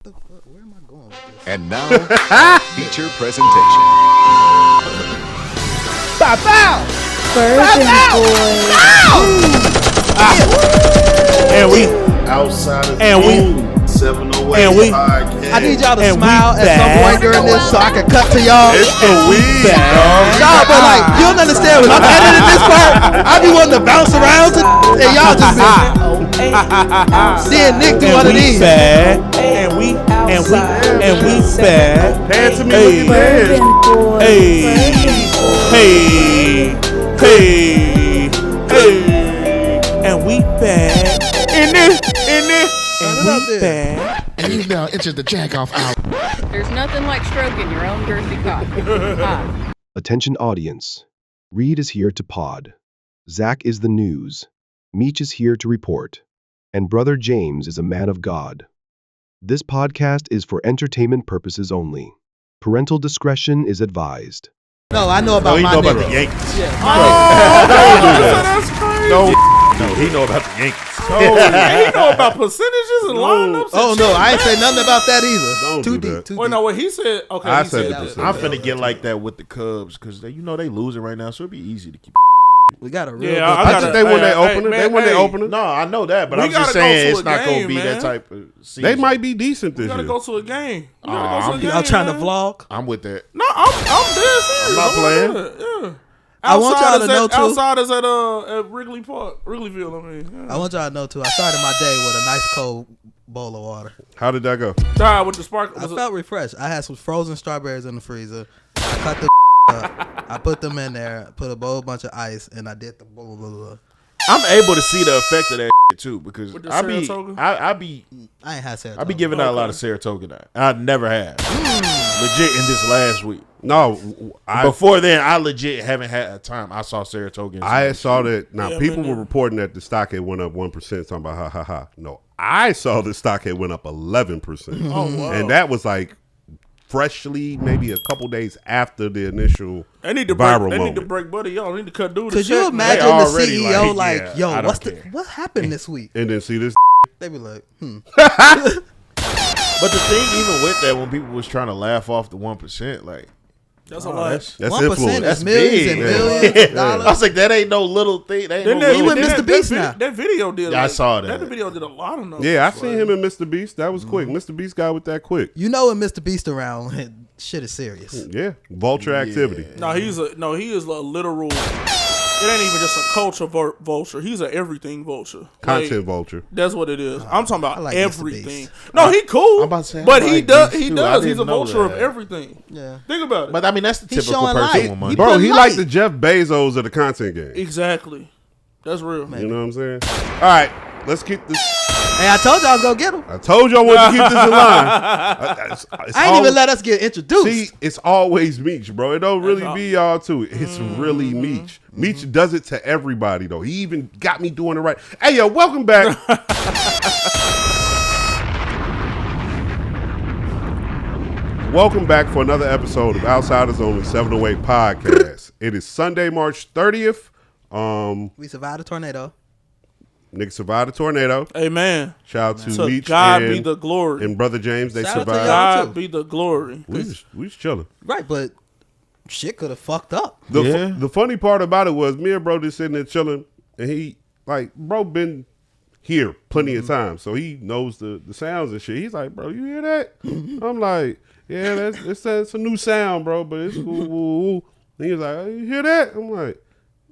Where am I going with this? And now, feature presentation. Bow, bow! And we outside of and we 708 and we podcast. I need y'all to And we smile at some back. point during this so I can cut to y'all. It's the weed, dog. Nah, but like, you don't understand when I'm editing this part, I be wanting to bounce around to and y'all just be seeing Nick do one of these. and we bad. Pay it to me Hey. with your hands. Hey, and we bad. And we bad. And you've now entered the jack-off hour. There's nothing like stroking your own girthy cock. Hi. Attention audience. Reed is here to pod. Zach is the news. Meech is here to report. And Brother James is a man of God. This podcast is for entertainment purposes only. Parental discretion is advised. No, I know about He my know about niggas. the Yankees. That's crazy. No, he know about the Yankees. He know about percentages and lineups. Oh no, I ain't say nothing about that either. Don't Too do deep, that. too Wait, deep. no, what he said. Okay, I he said said that. that. I'm finna get like that with the Cubs because they losing right now, so it'd be easy to keep. We got a real Yeah, good I think they won their hey, opener. man, They won their hey. opener. No, I know that, but We I'm just gotta go saying to it's a not gonna game, be man. that type of season. They might be decent You this gotta year. go to a game. You gotta Aw, go to a game. Y'all trying to man. vlog? I'm with that. No, I'm dead serious. I'm not playing. Yeah. I want y'all to know, too. Outsiders at Wrigley Park, Wrigleyville. I mean, I want y'all to know too. I started my day with a nice cold bowl of water. How did that go? died with the spark. I felt refreshed. I had some frozen strawberries in the freezer. I cut the up. I put them in there. Put a whole bunch of ice, and I did the blah blah blah. I'm able to see the effect of that too because With the I be Saratoga? I be I ain't had serotonin. I be giving out a lot of Saratoga. I never have. Legit in this last week. No, Before then, I legit haven't had a time. I saw Saratoga. I saw that. Now, Yeah, people man. were reporting that the stock had went up 1%. Talking about ha ha ha. No, I saw the stock had went up 11%. Oh, wow. And that was like freshly, maybe a couple days after the initial They need to viral break. They moment. need to break buddy. Y'all need to cut dude. Could you imagine They the already CEO like, like, yeah, I yo, don't what's care. what happened this week? And then see this. They be like, But the thing, even with that, when people was trying to laugh off the 1%, like That's a lot. That's 1% influence. is That's millions big. and Yeah. millions of I dollars. was like, that ain't no little thing. That ain't Then no that, He little with then Mr. that- Beast that, now. That video did. Yeah, I saw that. That video did a lot of numbers. Yeah, I seen him and Mr. Beast. That was quick. Mr. Beast got with that quick. You know when Mr. Beast around, shit is serious. Yeah, vulture activity. No, he is a literal. It ain't even just a culture vulture. He's an everything vulture. Content Like, vulture. That's what it is. I'm talking about I like Mr. everything. Beast. No, he cool. I'm about to say, I but like he does. Beast He too. does. I He's a didn't know vulture of that. everything. Yeah. Think about it. But I mean, that's the He's typical showing person light. with money. He Bro, put he light. like the Jeff Bezos of the content game. Exactly. That's real. You know what I'm saying? All right, let's keep this. Hey, I told y'all I was gonna get him. I told you I wanted to keep this in line. I ain't even let us get introduced. See, it's always Meech, bro. It don't really be y'all too. It's really Meech. Meech does it to everybody, though. He even got me doing it right. Hey, yo, welcome back. Welcome back for another episode of Outsiders Only 708 Podcast. It is Sunday, March 30th. We survived a tornado. Niggas survived a tornado. Amen. Shout out to To Meech God and, be the glory. and Brother James. They Shout out to survived. y'all. God be the glory. We was chilling. Right, but shit could have fucked up. The funny part about it was me and bro just sitting there chilling, and he like bro been here plenty of times, so he knows the sounds and shit. He's like, bro, you hear that? I'm like, yeah, it's a new sound, bro, but it's cool. And he was like, oh, you hear that? I'm like,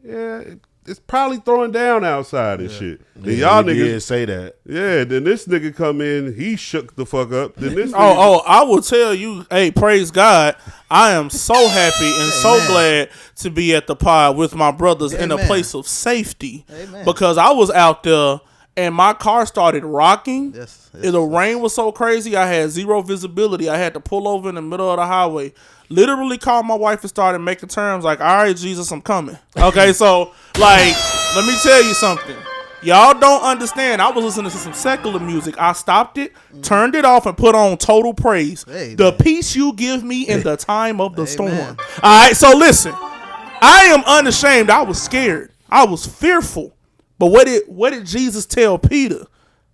yeah, it's probably throwing down outside and shit. Then y'all He niggas did say that. yeah. Then this nigga come in, he shook the fuck up. Then this I will tell you, hey, praise God. I am so happy and so Amen. glad to be at the pod with my brothers in a Amen. place of safety. Amen. Because I was out there and my car started rocking. Yes, The rain was so crazy, I had zero visibility. I had to pull over in the middle of the highway. Literally called my wife and started making terms like, all right, Jesus, I'm coming. Okay, so, like, let me tell you something. Y'all don't understand. I was listening to some secular music. I stopped it, turned it off, and put on total praise. Amen. The peace you give me in the time of the Amen. storm. All right, so listen. I am unashamed. I was scared. I was fearful. But what did Jesus tell Peter?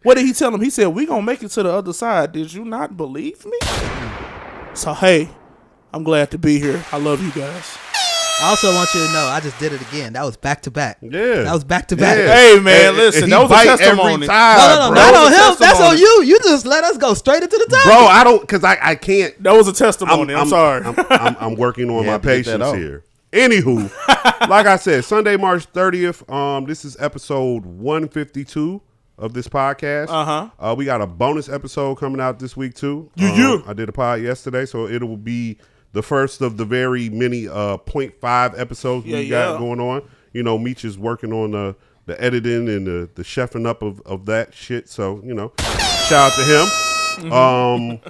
What did he tell him? He said, we gonna make it to the other side. Did you not believe me? So, hey, I'm glad to be here. I love you guys. I also want you to know, I just did it again. That was back to back. Yeah. That was back to back. Yeah. Hey, man, And listen, he that was a bite testimony. every time, No, bro. not on That was a him. That's on testimony. you. You just let us go straight into the top. Bro, I don't, because I can't. That was a testimony. I'm sorry. I'm working on You my have to get that patience off. here. Anywho, like I said, Sunday, March 30th. This is episode 152 of this podcast. We got a bonus episode coming out this week too. I did a pod yesterday, so it will be the first of the very many 0.5 episodes we got going on. You know, Meech is working on the editing and the chefing up of that shit. So, you know, shout out to him.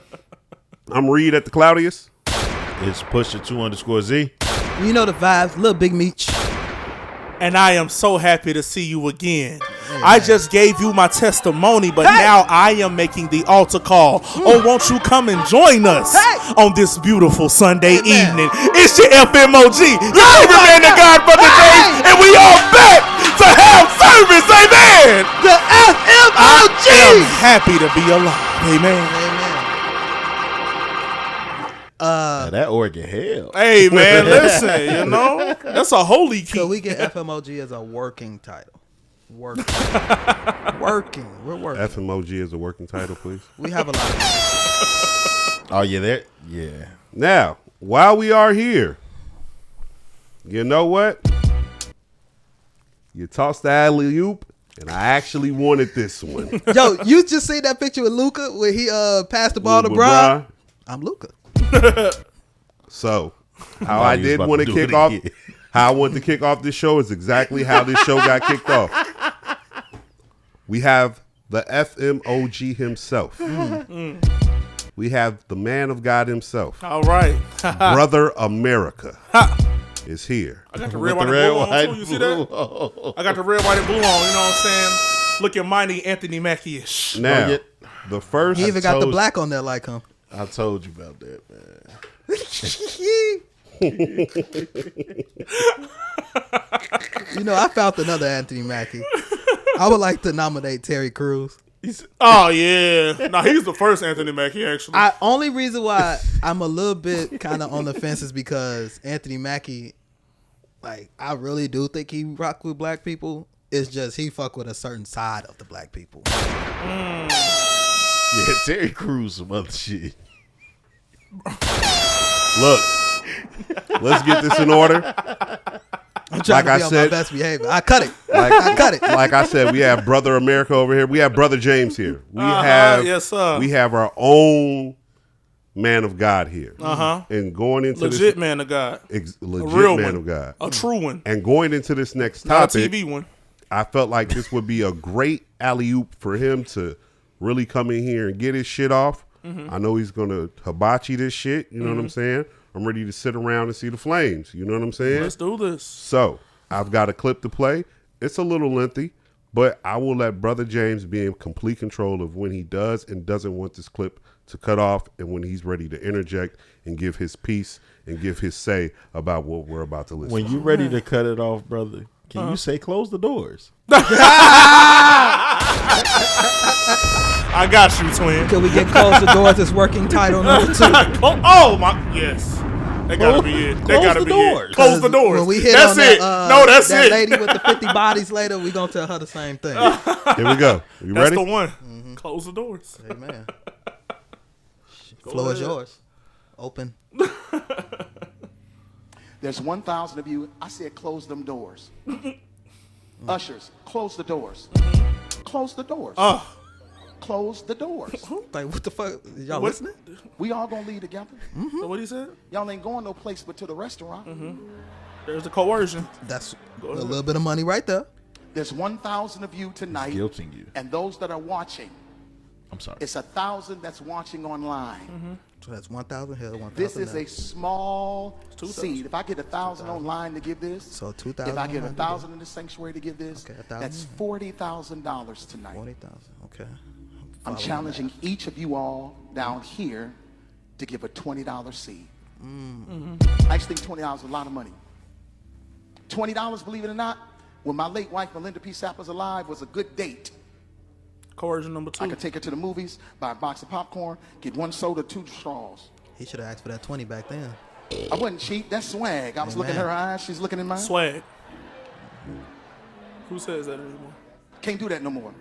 I'm Reed at the Cloudiest. It's Pusha2_Z. You know the vibes. Little Big Meech. And I am so happy to see you again. I just gave you my testimony, but now I am making the altar call. Oh, won't you come and join us on this beautiful Sunday evening? It's your FMOG, your favorite man of God, Brother James, and we all back to have service. Amen. The FMOG. I am happy to be alive. Amen. Now that organ hell. Hey, man, listen, you know, that's a holy key. So we get FMOG as a working title. Working. Working. We're working. FMOG is a working title, please. We have a lot of Oh, yeah, that, yeah. Now, while we are here, you know what? You tossed the alley-oop, and I actually wanted this one. Yo, you just see that picture with Luca where he passed the ball to With Brian? Brian. I'm Luca. So, how I he was did about want to to do kick it off, again. how I wanted to kick off this show is exactly how this show got kicked off. We have the FMOG himself. We have the man of God himself. All right. Brother America is here. I got the With red, white, the and red, blue on white, too. You see that? blue. I got the red, white, and blue on. You know what I'm saying? Looking mighty Anthony Mackie-ish. Now, yeah. the first. He even got the told- black on there like him. I told you about that, man. You know, I found another Anthony Mackie. I would like to nominate Terry Crews. Oh, yeah. No, he's the first Anthony Mackie, actually. Only reason why I'm a little bit kind of on the fence is because Anthony Mackie, like, I really do think he rock with black people. It's just he fuck with a certain side of the black people. Yeah, Terry Crews, some other shit. Look, let's get this in order. I'm trying Like to be I on said- my best behavior. I cut it. Like, I cut it. like I said, we have Brother America over here. We have Brother James here. We have yes, sir. We have our own man of God here. Uh-huh. And going into Legit this man of God. legit A real man one. of God. A true one. And going into this next Not a topic, TV one. I felt like this would be a great alley-oop for him to really come in here and get his shit off. I know he's going to hibachi this shit. You know what I'm saying? I'm ready to sit around and see the flames. You know what I'm saying? Let's do this. So I've got a clip to play. It's a little lengthy, but I will let Brother James be in complete control of when he does and doesn't want this clip to cut off and when he's ready to interject and give his piece and give his say about what we're about to listen When to. you ready to cut it off, brother, can you say close the doors? I got you, twin. Till we get close the doors, it's working title number 2. Oh, my. Yes. That gotta be it. That Close gotta the be doors. it. Close the doors. When we hit that's on it. that, No, that's that it. lady with the 50 bodies later, we gonna tell her the same thing. Here we go. You That's ready? the one. Close the doors. Amen. Floor is yours. Open. There's 1,000 of you. I said close them doors. Ushers, close the doors. Close the doors. Close the doors. Like, what the fuck? Y'all What? listening? We all gonna leave together. So what he said? Y'all ain't going no place but to the restaurant. There's the coercion. That's a little bit of money right there. There's 1,000 of you tonight. Guilting you. And those that are watching, I'm sorry. it's 1,000 that's watching online. So that's 1,000 here, 1,000 This is there. a small 2,000. seed. If I get 1,000 online to give this, So 2,000 if I get online to 1,000 in the sanctuary to give this, Okay, 1,000. that's $40,000 tonight. 40,000. Okay. I'm challenging each of you all down here to give a $20 seed. I actually think $20 is a lot of money. $20, believe it or not, when my late wife Melinda P. Sapp was alive, was a good date. Coercion number 2. I could take her to the movies, buy a box of popcorn, get 1 soda, 2 straws. He should have asked for that 20 back then. I wasn't cheap. That's swag. I was looking in her eyes. She's looking in mine. Swag. Who says that anymore? Can't do that no more.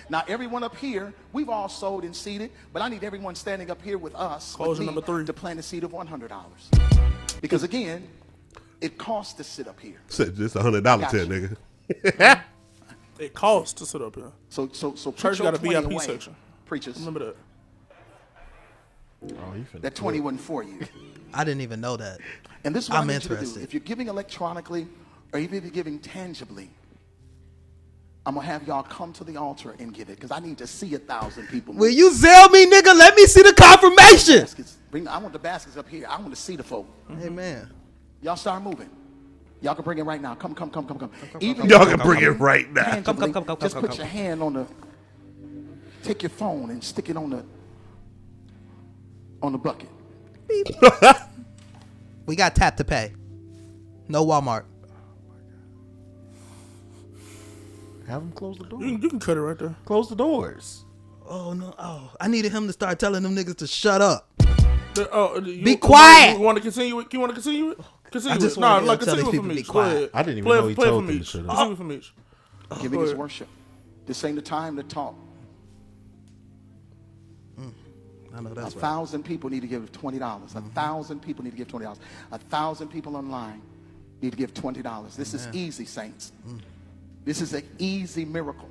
Now, everyone up here, we've all sold and seeded, but I need everyone standing up here with us Closure with me, number 3. to plant a seed of $100. Because, again, it costs to sit up here. Said this $100 Gotcha. tip, nigga. It costs to sit up here. So Church put your got a 20 VIP away, section. preachers. Remember that. Oh, you finna That 20 wasn't for you. I didn't even know that. And this is what I'm I need you to do. interested. If you're giving electronically or even if you're giving tangibly, I'm going to have y'all come to the altar and give it because I need to see 1,000 people. Will you Zell me, nigga? Let me see the confirmation. Baskets. I want the baskets up here. I want to see the folk. Amen. Y'all start moving. Y'all can bring it right now. Come. Y'all can bring it right now. Tangibly, Come. just put your hand on the, take your phone and stick it on the bucket. We got tap to pay. No Walmart. Have them close the door. You can cut it right there. Close the doors. Oh no. Oh, I needed him to start telling them niggas to shut up. Be quiet. You want to continue it? You want to continue it? Continue I just it. wanna No, tell continue these it for people to be Meech. Go quiet. ahead. I didn't even play know it, he play it told for them to Meech. shut up. Continue it for Meech. Giving Go is ahead. worship. This ain't the time to talk. I know that's right. 1,000 people need to give $20. 1,000 people need to give $20. 1,000 people online need to give $20. This is easy, saints. This is an easy miracle.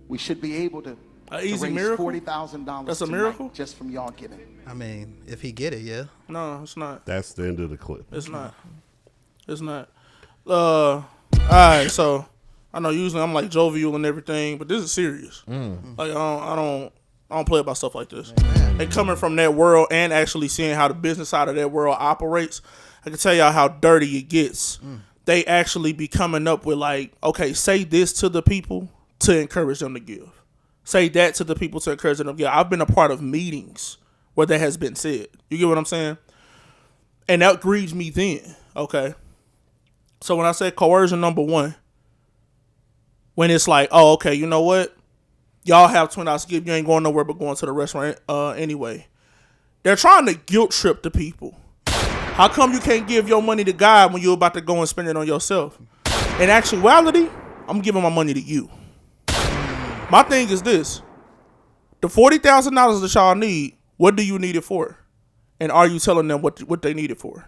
We should be able to easy raise miracle? $40,000. That's a tonight miracle? just from y'all giving. I mean, if he get it, yeah. No, it's not. That's the end of the clip. It's not. It's not. All right, so I know usually I'm like jovial and everything, but this is serious. Like I don't play about stuff like this. And coming from that world and actually seeing how the business side of that world operates, I can tell y'all how dirty it gets. They actually be coming up with like, okay, say this to the people to encourage them to give. Say that to the people to encourage them to give. I've been a part of meetings where that has been said. You get what I'm saying? And that grieves me then, okay? So when I say coercion number 1, when it's like, oh, okay, you know what? Y'all have $20 to give. You ain't going nowhere but going to the restaurant anyway. They're trying to guilt trip the people. How come you can't give your money to God when you're about to go and spend it on yourself? In actuality, I'm giving my money to you. My thing is this. The $40,000 that y'all need, what do you need it for? And are you telling them what they need it for?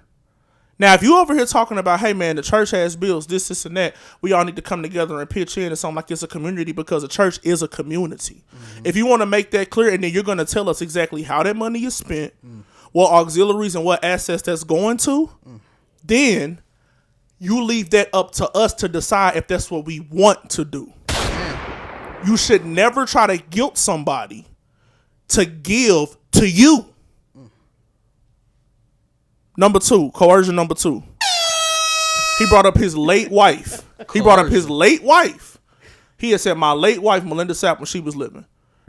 Now, if you over here talking about, hey, man, the church has bills, this, and that, we all need to come together and pitch in and something like it's a community because the church is a community. If you want to make that clear and then you're going to tell us exactly how that money is spent, what auxiliaries and what assets that's going to, then you leave that up to us to decide if that's what we want to do. You should never try to guilt somebody to give to you. Number 2, coercion number 2. He brought up his late wife. He had said, my late wife, Melinda Sapp, when she was living.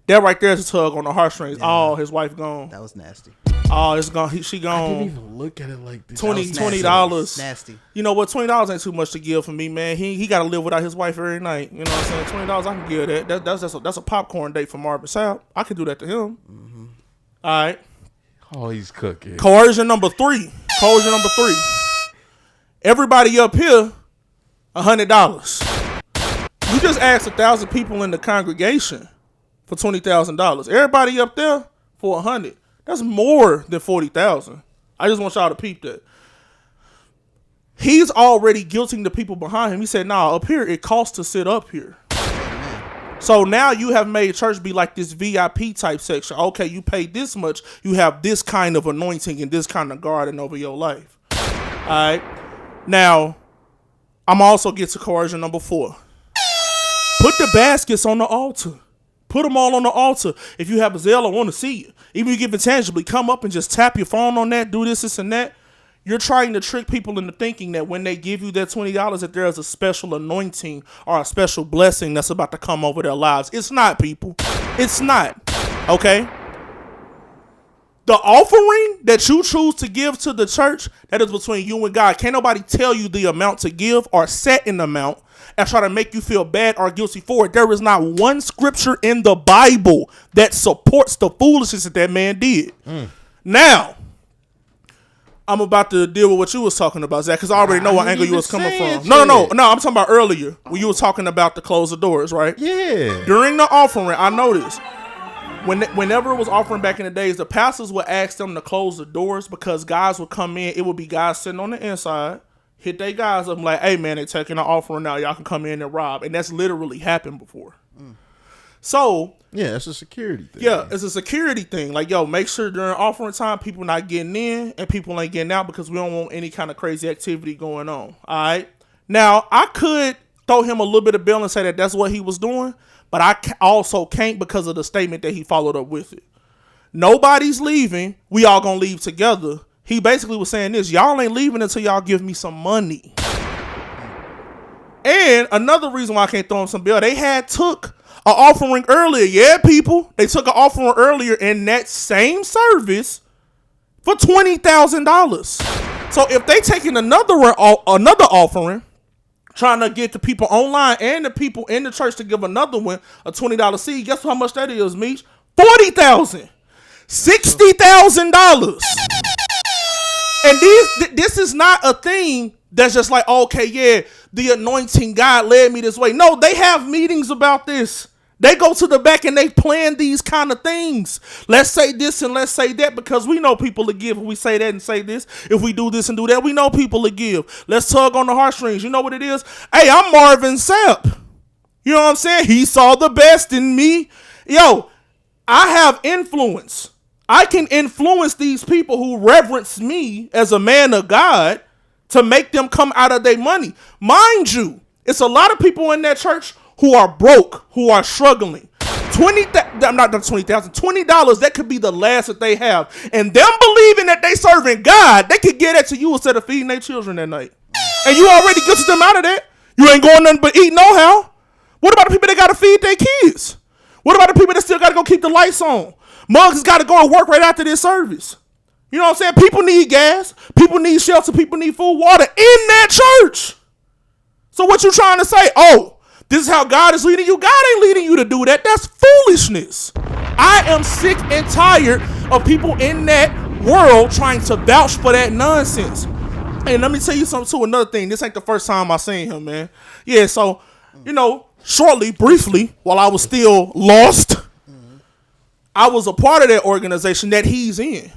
That right there is a tug on the heartstrings. Yeah. Oh, his wife gone. That was nasty. Oh, it's gone. She gone. I didn't even look at it like this. $20. Nasty. You know what? $20 ain't too much to give for me, man. He got to live without his wife every night. You know what I'm saying? $20, I can give that. That's a popcorn date for Marvin Sapp. I can do that to him. All right. Oh, he's cooking. Coercion number 3. Everybody up here, $100. You just asked 1,000 people in the congregation for $20,000. Everybody up there for $100. That's more than $40,000. I just want y'all to peep that. He's already guilting the people behind him. He said, nah, up here, it costs to sit up here. So now you have made church be like this VIP type section. Okay, you pay this much. You have this kind of anointing and this kind of guarding over your life. All right. Now, I'm also get to coercion number 4. Put the baskets on the altar. Put them all on the altar. If you have a Zelle, I want to see you. Even if you give it tangibly, come up and just tap your phone on that, do this, and that. You're trying to trick people into thinking that when they give you that $20 that there is a special anointing or a special blessing that's about to come over their lives. It's not, people. It's not. Okay? The offering that you choose to give to the church, that is between you and God. Can't nobody tell you the amount to give or set an amount and try to make you feel bad or guilty for it. There is not one scripture in the Bible that supports the foolishness that man did. Now, I'm about to deal with what you was talking about, Zach, because I already know what angle you was coming from. No, I'm talking about earlier when you was talking about the close the doors, right? Yeah. During the offering, I noticed whenever it was offering back in the days, the pastors would ask them to close the doors because guys would come in. It would be guys sitting on the inside, hit they guys up like, hey, man, they taking the offering now. Y'all can come in and rob. And that's literally happened before. So... yeah, it's a security thing. Yeah, it's a security thing. Like, yo, make sure during offering time, people not getting in and people ain't getting out because we don't want any kind of crazy activity going on. All right? Now, I could throw him a little bit of bill and say that that's what he was doing, but I also can't because of the statement that he followed up with it. Nobody's leaving. We all gonna leave together. He basically was saying this: y'all ain't leaving until y'all give me some money. And another reason why I can't throw him some bill, they had took an offering earlier. Yeah, people. They took an offering earlier in that same service for $20,000. So if they taking another offering, trying to get the people online and the people in the church to give another one a $20 seed, guess how much that is, Meech? $40,000. $60,000. And this is not a thing that's just like, okay, yeah, the anointing God led me this way. No, they have meetings about this. They go to the back and they plan these kind of things. Let's say this and let's say that because we know people to give. If we say that and say this, if we do this and do that, we know people to give. Let's tug on the heartstrings. You know what it is? Hey, I'm Marvin Sapp. You know what I'm saying? He saw the best in me. Yo, I have influence. I can influence these people who reverence me as a man of God to make them come out of their money. Mind you, it's a lot of people in that church who are broke, who are struggling. $20, that could be the last that they have. And them believing that they serving God, they could get that to you instead of feeding their children that night. And you already get them out of that. You ain't going nothing but eat no how. What about the people that got to feed their kids? What about the people that still got to go keep the lights on? Mugs has got to go and work right after this service. You know what I'm saying? People need gas. People need shelter. People need food, water in that church. So what you trying to say? Oh, this is how God is leading you. God ain't leading you to do that. That's foolishness. I am sick and tired of people in that world trying to vouch for that nonsense. And let me tell you something too. Another thing. This ain't the first time I seen him, man. Yeah, so, briefly, while I was still lost, I was a part of that organization that he's in.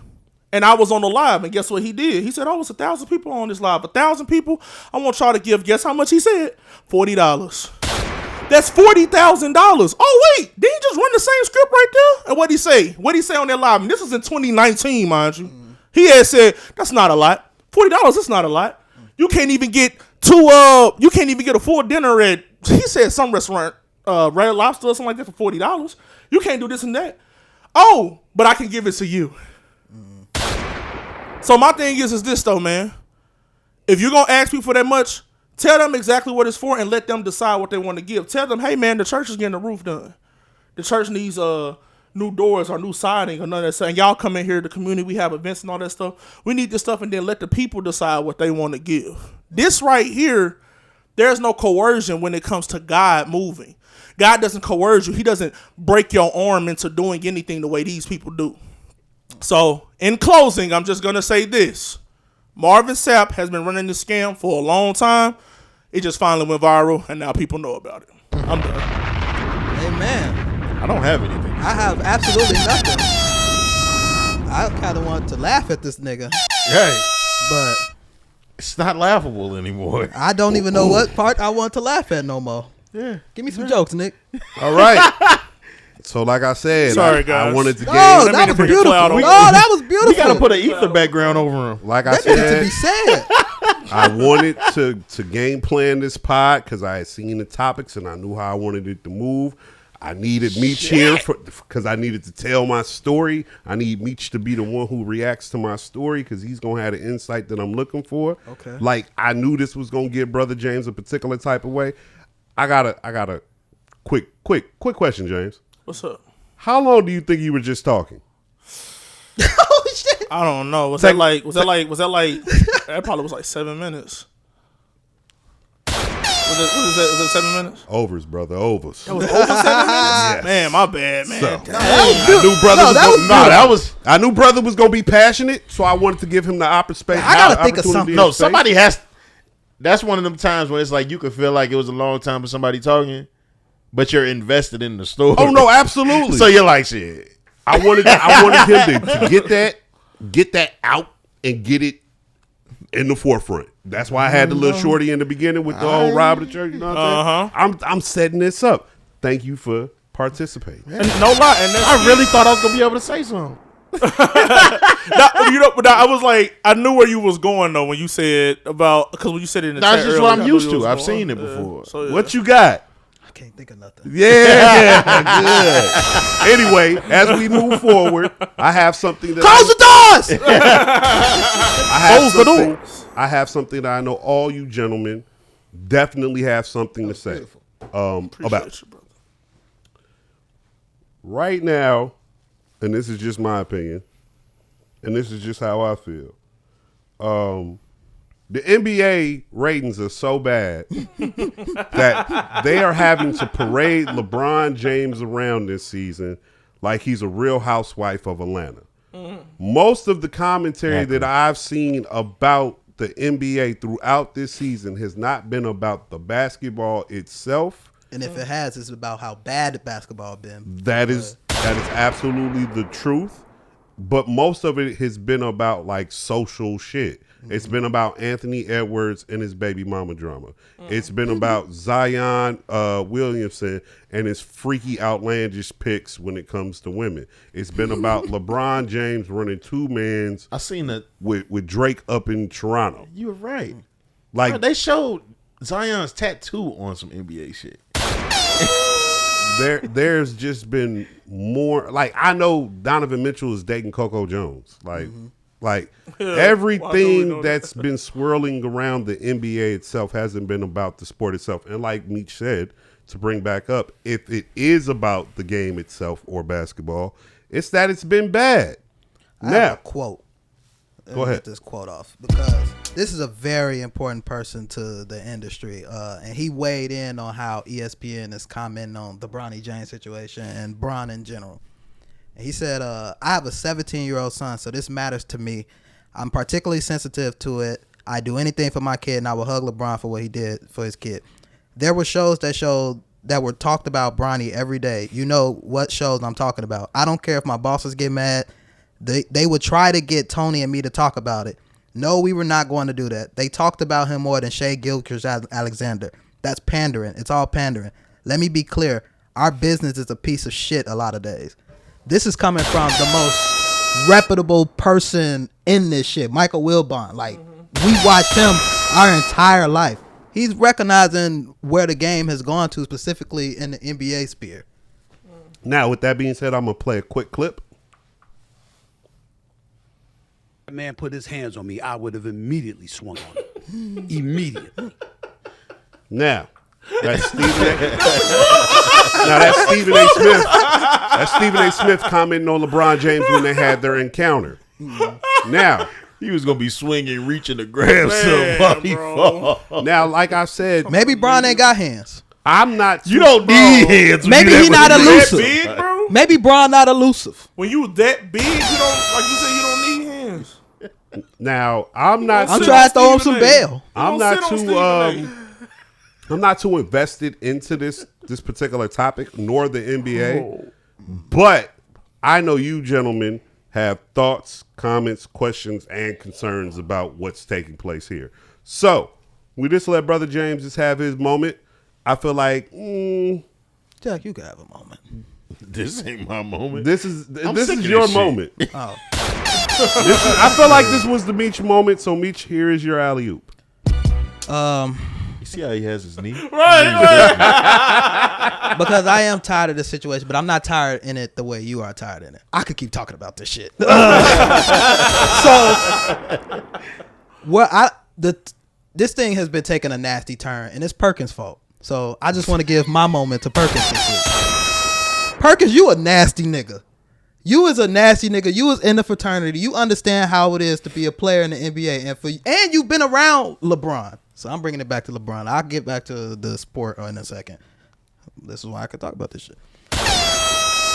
And I was on the live, and guess what he did? He said, oh, it's 1,000 people on this live. 1,000 people, I want y'all to give, guess how much he said? $40. That's $40,000. Oh, wait, did he just run the same script right there? And what'd he say? What'd he say on that live? And this was in 2019, mind you. He had said, that's not a lot. $40, that's not a lot. You can't even get a full dinner at, he said some restaurant, Red Lobster or something like that for $40. You can't do this and that. Oh, but I can give it to you. So my thing is this though, man. If you're going to ask people for that much, tell them exactly what it's for and let them decide what they want to give. Tell them, hey, man, the church is getting the roof done. The church needs new doors or new siding or none of that stuff. And y'all come in here, the community, we have events and all that stuff. We need this stuff and then let the people decide what they want to give. This right here, there's no coercion when it comes to God moving. God doesn't coerce you. He doesn't break your arm into doing anything the way these people do. So, in closing, I'm just going to say this. Marvin Sapp has been running this scam for a long time. It just finally went viral, and now people know about it. I'm done. Amen. I don't have anything. I have absolutely nothing. I kind of want to laugh at this nigga. Right. But it's not laughable anymore. I don't even know what part I want to laugh at no more. Yeah. Give me some jokes, Nick. All right. So like I said, Sorry, I guys. wanted to get That was beautiful. That was beautiful. We got to put an ether background over him. like I That needed to said, be said. I wanted to game plan this pod because I had seen the topics and I knew how I wanted it to move. I needed Meech here because I needed to tell my story. I need Meech to be the one who reacts to my story because he's gonna have the insight that I'm looking for. Okay. Like I knew this was gonna get Brother James a particular type of way. I got a quick question, James. What's up? How long do you think you were just talking? I don't know. Was that like? That probably was like 7 minutes. Was it 7 minutes? Overs, brother. Overs. It was over 7 minutes. Yes. Man, my bad, man. So, Damn. I knew brother was gonna be passionate, so I wanted to give him the opportunity. I gotta think of something. No, somebody has. That's one of them times where it's like you could feel like it was a long time for somebody talking, but you're invested in the story. Oh no, absolutely. So you're like, shit. I wanted him to get that out and get it in the forefront. That's why I had the little shorty in the beginning with the old rob of the church. You know what I'm saying? I'm setting this up. Thank you for participating. And no lie, and I really thought I was gonna be able to say something. but I was like, I knew where you was going though when you said about because when you said it in the That's chat just earlier, what I I'm knew used you to. was I've going. seen it before. So, yeah. What you got? I can't think of nothing. Yeah, good. Anyway, as we move forward, I have something that Close the doors. I have something that I know all you gentlemen definitely have something to say about. You, brother. Right now, and this is just my opinion, and this is just how I feel. The NBA ratings are so bad that they are having to parade LeBron James around this season like he's a real housewife of Atlanta. Most of the commentary that I've seen about the NBA throughout this season has not been about the basketball itself. And if it has, it's about how bad the basketball been. That is absolutely the truth. But most of it has been about like social shit. It's been about Anthony Edwards and his baby mama drama. It's been about Zion Williamson and his freaky outlandish picks when it comes to women. It's been about LeBron James running two mans. I seen that with Drake up in Toronto. You were right. Like Bro, they showed Zion's tattoo on some NBA shit. There's just been more. Like I know Donovan Mitchell is dating Coco Jones. Like everything that's been swirling around the NBA itself hasn't been about the sport itself. And like Meech said, to bring back up, if it is about the game itself or basketball, it's that it's been bad. I have a quote. Go ahead. Get this quote off because this is a very important person to the industry, and he weighed in on how ESPN is commenting on the Bronny James situation and Bron in general. And he said, I have a 17-year-old son, so this matters to me. I'm particularly sensitive to it. I do anything for my kid, and I will hug LeBron for what he did for his kid. There were shows that were talked about Bronny every day. You know what shows I'm talking about. I don't care if my bosses get mad. They would try to get Tony and me to talk about it. No, we were not going to do that. They talked about him more than Shea Gilgeous-Alexander. That's pandering. It's all pandering. Let me be clear. Our business is a piece of shit a lot of days. This is coming from the most reputable person in this shit, Michael Wilbon. Like, we watched him our entire life. He's recognizing where the game has gone to, specifically in the NBA sphere. Now, with that being said, I'm going to play a quick clip. That man put his hands on me, I would have immediately swung on him. Immediately. Now, that's Stephen A. Smith. That's Stephen A. Smith commenting on LeBron James when they had their encounter. Now, he was gonna be swinging, reaching to grab somebody. Now, like I said, maybe Bron ain't got hands. I'm not. You don't need hands. Maybe he not elusive. Big, bro? Maybe Bron not elusive. When you that big, you don't like you said you don't need hands. Now, I'm not. I'm trying to throw him some bail. I'm not too invested into this particular topic, nor the NBA. But I know you gentlemen have thoughts, comments, questions, and concerns about what's taking place here. So we just let Brother James just have his moment. I feel like, Jack, you can have a moment. This ain't my moment. This is your moment. Oh, I feel like this was the Meech moment. So Meech, here is your alley oop. You see how he has his knee? Right. because I am tired of this situation, but I'm not tired in it the way you are tired in it. I could keep talking about this shit. This thing has been taking a nasty turn, and it's Perkins' fault. So I just want to give my moment to Perkins this week. Perkins, you a nasty nigga. You is a nasty nigga. You was in the fraternity. You understand how it is to be a player in the NBA, and you've been around LeBron. So I'm bringing it back to LeBron. I'll get back to the sport in a second. This is why I could talk about this shit.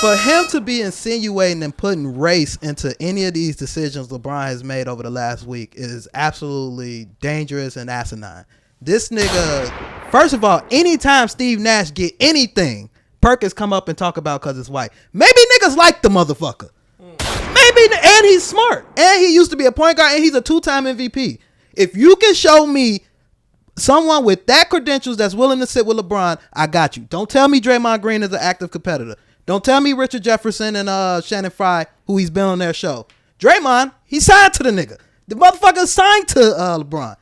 For him to be insinuating and putting race into any of these decisions LeBron has made over the last week is absolutely dangerous and asinine. This nigga, first of all, anytime Steve Nash get anything, Perkins come up and talk about because it's white. Maybe niggas like the motherfucker. Maybe, and he's smart. And he used to be a point guard, and he's a 2-time MVP. If you can show me someone with that credentials that's willing to sit with LeBron, I got you. Don't tell me Draymond Green is an active competitor. Don't tell me Richard Jefferson and Shannon Fry, who he's been on their show. Draymond, he signed to the nigga. The motherfucker signed to LeBron.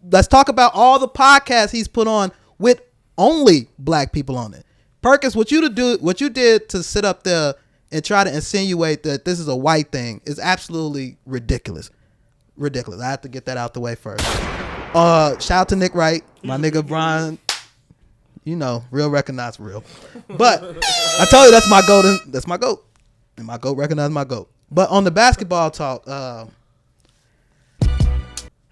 Let's talk about all the podcasts he's put on with only black people on it. Perkins, what you did to sit up there and try to insinuate that this is a white thing is absolutely ridiculous. Ridiculous. I have to get that out the way first. Shout out to Nick Wright, my nigga Brian. You know, real recognize real. But I told you that's my goat. That's my goat. And my goat recognize my goat. But on the basketball talk,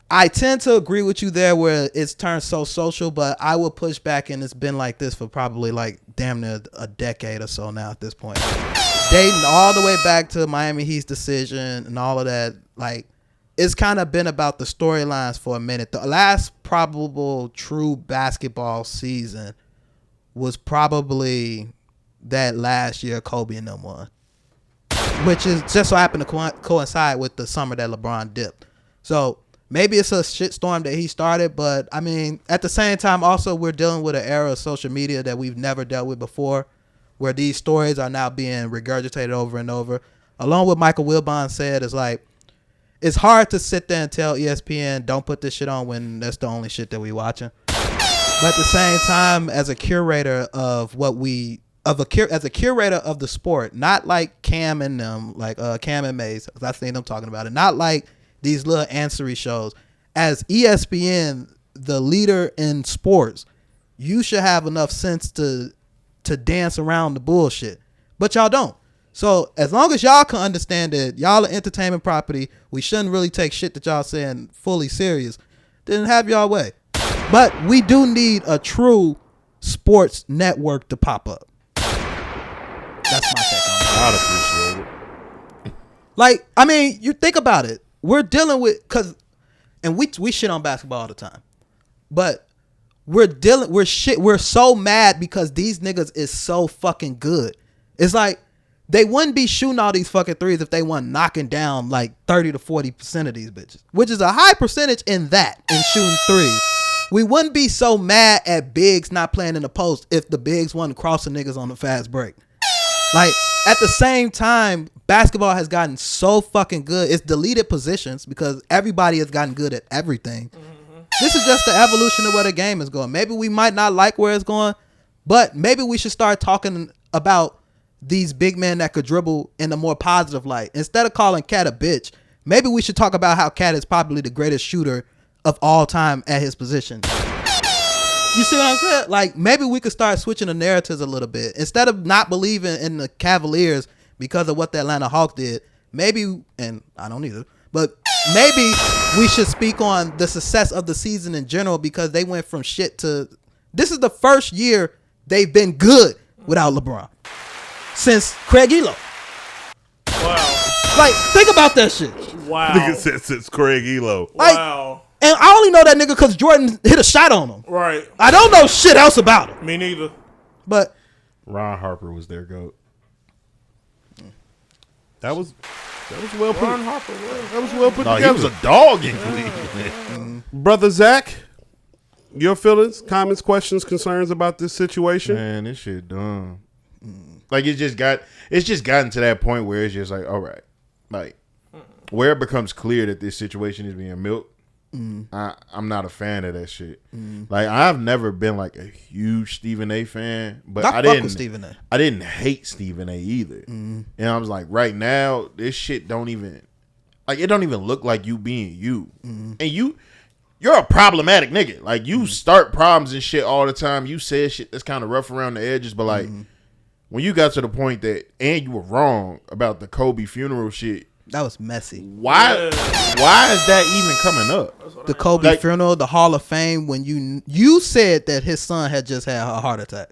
I tend to agree with you there where it's turned so social, but I will push back, and it's been like this for probably like damn near a decade or so now at this point. Dating all the way back to Miami Heat's decision and all of that, like it's kind of been about the storylines for a minute. The last probable true basketball season was probably that last year Kobe and them won, which is just so happened to coincide with the summer that LeBron dipped. So maybe it's a shitstorm that he started, but I mean, at the same time, also we're dealing with an era of social media that we've never dealt with before, where these stories are now being regurgitated over and over. Along with Michael Wilbon said, it's like, it's hard to sit there and tell ESPN, don't put this shit on when that's the only shit that we watching. But at the same time, as a curator of as a curator of the sport, not like Cam and them, like Cam and Mays, because I've seen them talking about it, not like these little ancillary shows. As ESPN, the leader in sports, you should have enough sense to dance around the bullshit. But y'all don't. So as long as y'all can understand that y'all are entertainment property, we shouldn't really take shit that y'all saying fully serious, then have y'all way. But we do need a true sports network to pop up. That's my take on it. I'd appreciate it. Like, I mean, you think about it. We're dealing with, and we shit on basketball all the time, but we're so mad because these niggas is so fucking good. It's like they wouldn't be shooting all these fucking threes if they weren't knocking down like 30 to 40% of these bitches, which is a high percentage in shooting threes. We wouldn't be so mad at bigs not playing in the post if the bigs wasn't crossing niggas on the fast break. Like, at the same time, basketball has gotten so fucking good. It's deleted positions because everybody has gotten good at everything. Mm-hmm. This is just the evolution of where the game is going. Maybe we might not like where it's going, but maybe we should start talking about these big men that could dribble in a more positive light. Instead of calling Cat a bitch, maybe we should talk about how Cat is probably the greatest shooter of all time at his position. You see what I'm saying? Like, maybe we could start switching the narratives a little bit. Instead of not believing in the Cavaliers because of what the Atlanta Hawks did, maybe, and I don't either, but maybe we should speak on the success of the season in general because they went from shit to, this is the first year they've been good without LeBron since Craig Elo. Wow. Like, think about that shit. Wow. Nigga said since Craig Elo. Like, wow. And I only know that nigga because Jordan hit a shot on him. Right. I don't know shit else about him. Me neither. But Ron Harper was their GOAT. That was well put. Ron Harper was. That was well put No, together. he was a dog in Cleveland. Brother Zach, your feelings, comments, questions, concerns about this situation? Man, this shit dumb. Like, it's just gotten to that point where it's just like, all right, like where it becomes clear that this situation is being milked. I'm not a fan of that shit. Like, I've never been like a huge Stephen A fan, but I didn't hate Stephen A either. And I was like, right now, this shit don't even look like you being you. And you're a problematic nigga. Like, you start problems and shit all the time. You say shit that's kind of rough around the edges, but like when you got to the point that, and you were wrong about the Kobe funeral shit. That was messy. Why is that even coming up? The Kobe funeral, the Hall of Fame, when you said that his son had just had a heart attack.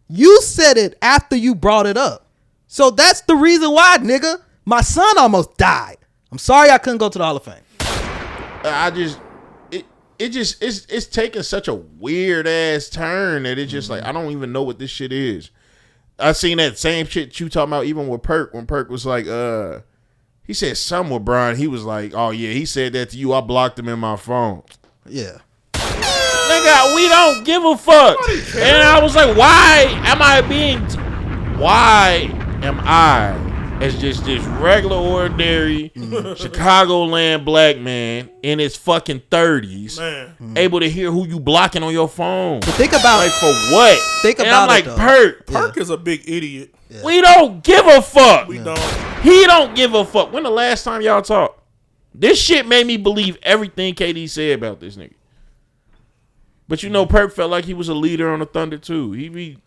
You said it after you brought it up. So that's the reason why, nigga. My son almost died. I'm sorry I couldn't go to the Hall of Fame. It's taking such a weird ass turn that it's just like, I don't even know what this shit is. I seen that same shit you talking about even with Perk, when Perk was like, he said something with Brian. He was like, oh yeah, he said that to you. I blocked him in my phone. Yeah. Nigga, we don't give a fuck. And I was like, why am I as just this regular, ordinary Chicagoland black man in his fucking 30s able to hear who you blocking on your phone? But think about, like, for what? Think and about I'm like, it, Perk is a big idiot. Yeah. We don't give a fuck. We don't. He don't give a fuck. When the last time y'all talked? This shit made me believe everything KD said about this nigga. But you know, Perk felt like he was a leader on the Thunder too. He be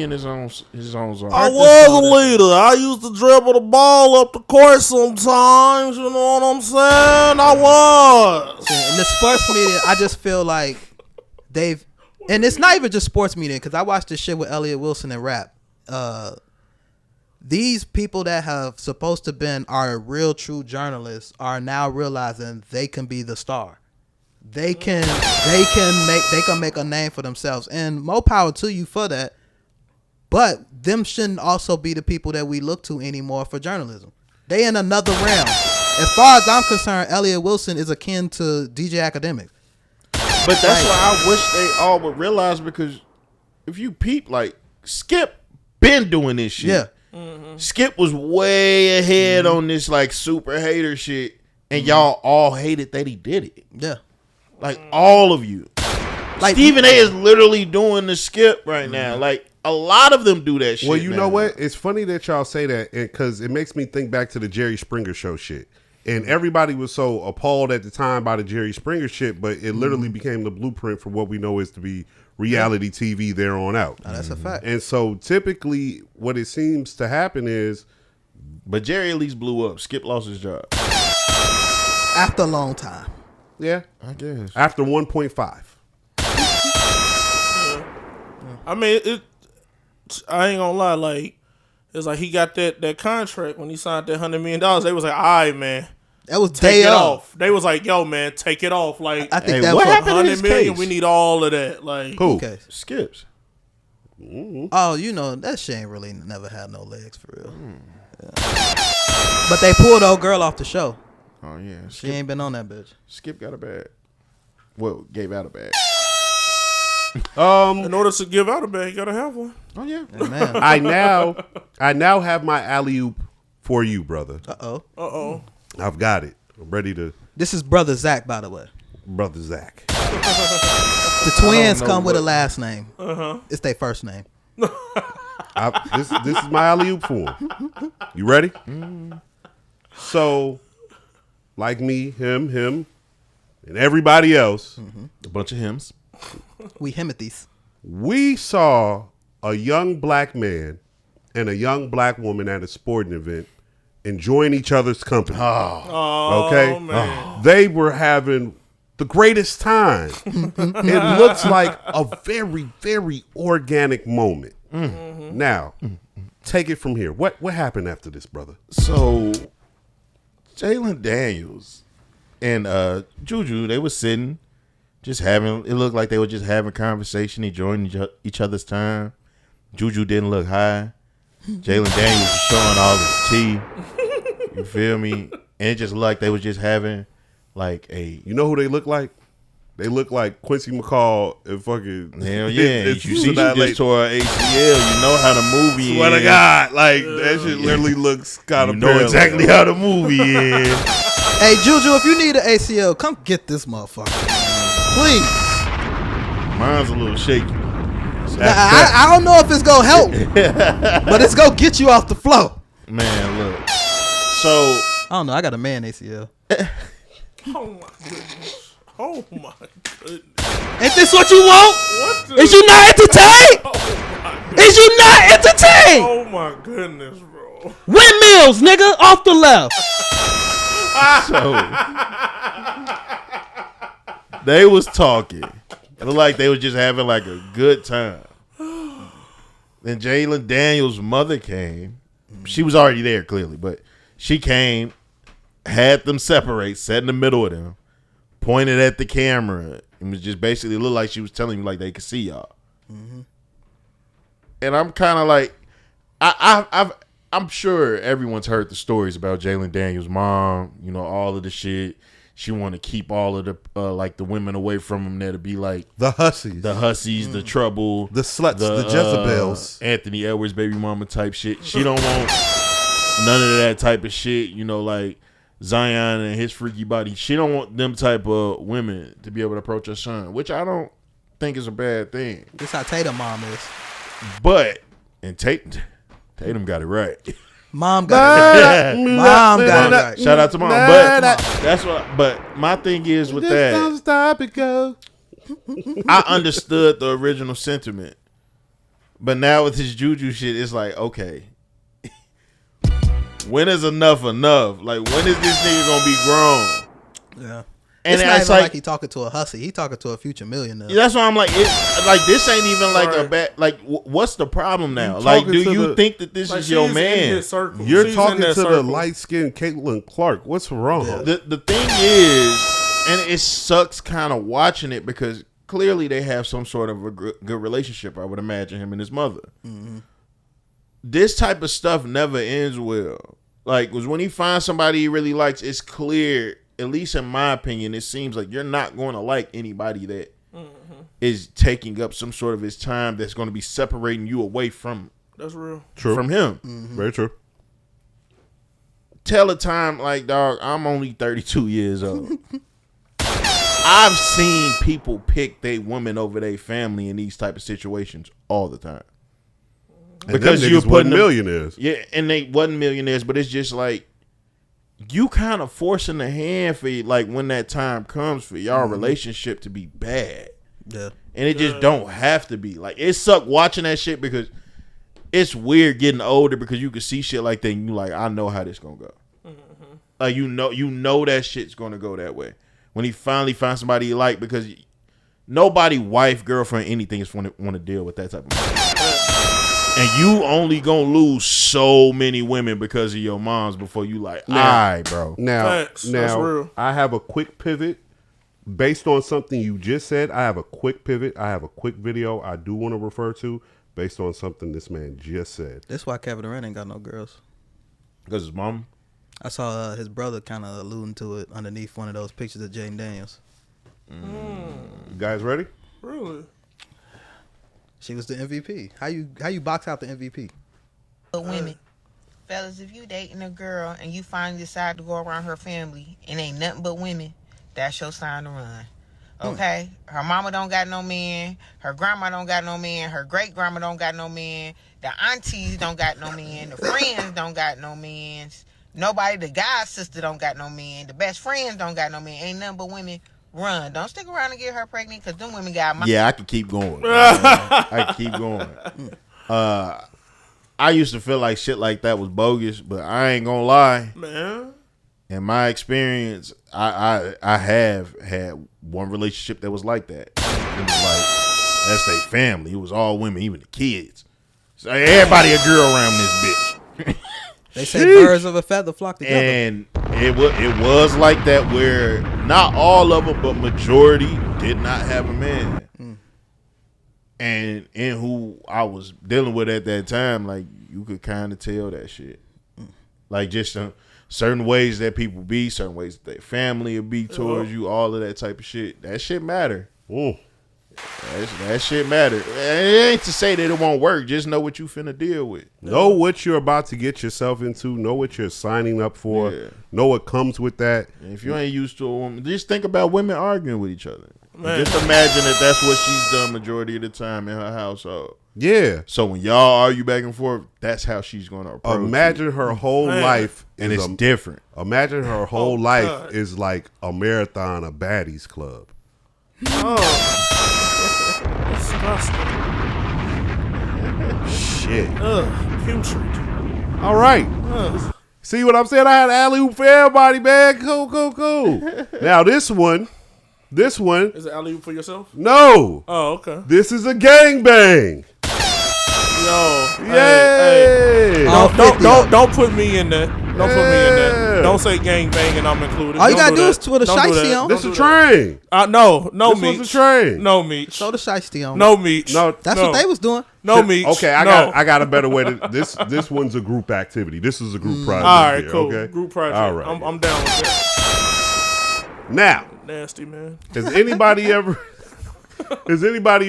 in his own zone. I was a leader. I used to dribble the ball up the court sometimes. You know what I'm saying? I was. In the sports media, I just feel like and it's not even just sports media, because I watched this shit with Elliott Wilson and Rap. These people that have supposed to been our real true journalists are now realizing they can be the star. They can make a name for themselves, and more power to you for that. But them shouldn't also be the people that we look to anymore for journalism. They in another realm. As far as I'm concerned, Elliott Wilson is akin to DJ Academics. But that's why I wish they all would realize, because if you peep, like, Skip been doing this shit. Yeah. Skip was way ahead on this like super hater shit, and y'all all hated that he did it. Yeah. Like, all of you. Like, Stephen A is literally doing the Skip right now. Like, a lot of them do that shit. Well, you now. know what? It's funny that y'all say that, because it makes me think back to the Jerry Springer show shit. And everybody was so appalled at the time by the Jerry Springer shit, but it literally became the blueprint for what we know is to be reality TV there on out. Oh, that's a fact. And so typically what it seems to happen is... But Jerry at least blew up. Skip lost his job. After a long time. Yeah. I guess. After 1.5. I mean, I ain't gonna lie, like, it's like he got that contract when he signed that $100 million. They was like, all right, man. That was take day it off. They was like, yo, man, take it off. Like, I think that what was happened in his $100 million. case? We need all of that. Like, Cool. Okay. Skips. Oh, you know, that shit ain't really never had no legs for real. Yeah. But they pulled old girl off the show. Oh, yeah. She ain't been on that bitch. Skip got a bag. Well, gave out a bag. in order to give out a bag, you gotta have one. Oh, yeah. Yeah, man. I now have my alley-oop for you, brother. Uh-oh. I've got it. I'm ready to... This is Brother Zach, by the way. Brother Zach. The twins come with a last name. It's their first name. This is my alley-oop for him. You ready? So, like me, him, and everybody else, A bunch of hymns. We Himothy's. we saw a young black man and a young black woman at a sporting event enjoying each other's company. Okay? Man. They were having the greatest time. It looks like a very, very organic moment. Now, take it from here. What happened after this, brother? So, Jalen Daniels and Juju, they were sitting, just having, it looked like they were just having conversation, enjoying each other's time. Juju didn't look high. Jalen Daniels was showing all his teeth. You feel me? And it just looked like they was just having like a... You know who they look like? They look like Quincy McCall and fucking... Hell yeah. You see she just tore her ACL. You know how the movie is. Swear to God. Like, that shit literally looks kind of... You know exactly how the movie is. Hey, Juju, if you need an ACL, come get this motherfucker. Please. Mine's a little shaky. Now, I don't know if it's going to help, but it's going to get you off the floor. Man, look. So... I don't know. I got a man ACL. Oh my goodness. Oh my goodness. Ain't this what you want? What the? Is you not entertained? Oh Is you not entertained? Oh my goodness, bro. Windmills, nigga, off the left. So they was talking. It looked like they was just having like a good time. Then Jalen Daniels' mother came. She was already there, clearly, but she came, had them separate, sat in the middle of them, pointed at the camera, and was just basically looked like she was telling you like they could see y'all. Mm-hmm. And I'm kind of like, I'm sure everyone's heard the stories about Jalen Daniels' mom. You know, all of the shit. She want to keep all of the like the women away from him. There to be like the hussies, the trouble, the sluts, the Jezebels, Anthony Edwards' baby mama type shit. She don't want none of that type of shit. You know, like Zion and his freaky body. She don't want them type of women to be able to approach her son, which I don't think is a bad thing. This how Tatum mom is. But and Tatum got it right. Mom got it. Mom got it right. Shout out to mom. But that's what. But my thing is with that. Don't stop it, go. I understood the original sentiment, but now with his juju shit, it's like, okay, when is enough enough? Like, when is this nigga gonna be grown? Yeah. And it's not it's even like he talking to a hussy. He talking to a future millionaire. That's why I'm like, this ain't even like a bad. Like, what's the problem now? Like, do you think that this is your man? You're talking to the light skinned Caitlin Clark. What's wrong? Yeah. The thing is, and it sucks kind of watching it because clearly they have some sort of a good relationship. I would imagine him and his mother. Mm-hmm. This type of stuff never ends well. Like, because when he finds somebody he really likes, it's clear. At least in my opinion, it seems like you're not going to like anybody that is taking up some sort of his time that's going to be separating you away from that's real. True. From him. Mm-hmm. Very true. Tell a time like, dog, I'm only 32 years old. I've seen people pick their woman over their family in these type of situations all the time. And because you're putting millionaires. Yeah, and they wasn't millionaires, but it's just like, you kind of forcing the hand for like when that time comes for y'all relationship to be bad. Yeah. And it just don't have to be. Like, it sucked watching that shit because it's weird getting older because you can see shit like that and you like, I know how this gonna go. Mm-hmm. Like, you know that shit's gonna go that way. When he finally finds somebody you like, because nobody, wife, girlfriend, anything is want to deal with that type of thing. And you only gonna lose so many women because of your moms before you like, all right, bro. Now, That's real. I have a quick pivot based on something you just said. I have a quick pivot. I have a quick video I do want to refer to based on something this man just said. That's why Kevin Durant ain't got no girls. Because his mom? I saw his brother kind of alluding to it underneath one of those pictures of Jaden Daniels. You guys ready? Really? She was the MVP. How you box out the MVP? Women, fellas, if you dating a girl and you finally decide to go around her family and ain't nothing but women, that's your sign to run. Okay? Her mama don't got no man. Her grandma don't got no man. Her great grandma don't got no man. The aunties don't got no man. The friends don't got no man. Nobody, the guy's sister don't got no man. The best friends don't got no man. Ain't nothing but women. Run. Don't stick around and get her pregnant because them women got my... Yeah, I can keep going. I can keep going. I used to feel like shit like that was bogus, but I ain't gonna lie. Man. In my experience, I have had one relationship that was like that. It was like, that's their family. It was all women, even the kids. So everybody a girl around this bitch. They say birds of a feather flock together. And it was like that where not all of them, but majority did not have a man. And in who I was dealing with at that time, like, you could kind of tell that shit. Like, just certain ways that people be, certain ways that their family will be towards you, all of that type of shit. That shit matter. That shit matter. It ain't to say that it won't work. Just know what you finna deal with. Know what you're about to get yourself into. Know what you're signing up for. Yeah. Know what comes with that. And if you ain't used to a woman, just think about women arguing with each other. Just imagine that that's what she's done majority of the time in her household. Yeah. So when y'all argue back and forth, that's how she's going to approach Imagine her whole life. And it's different. Imagine her whole life is like a marathon of baddies club. Disgusting. Shit. Putrid. All right. See what I'm saying? I had alley-oop for everybody, man. Cool. Now this one. Is it alley-oop for yourself? No. Oh, okay. This is a gangbang. Yo. Yay. Don't put me in that. Don't put me in that. Don't say gang bang and I'm included. All you gotta do is put a shiesty on. This is a train. No, This Meech. was a train. No, Meech. Throw the shiesty on. No, Meech. No, That's what they was doing. No, Meech. Okay, I No. got a better way to this one's a group activity. This is a group project. All right, here, cool. Okay? Group project. All right. I'm down with that. Now, Nasty, man. has anybody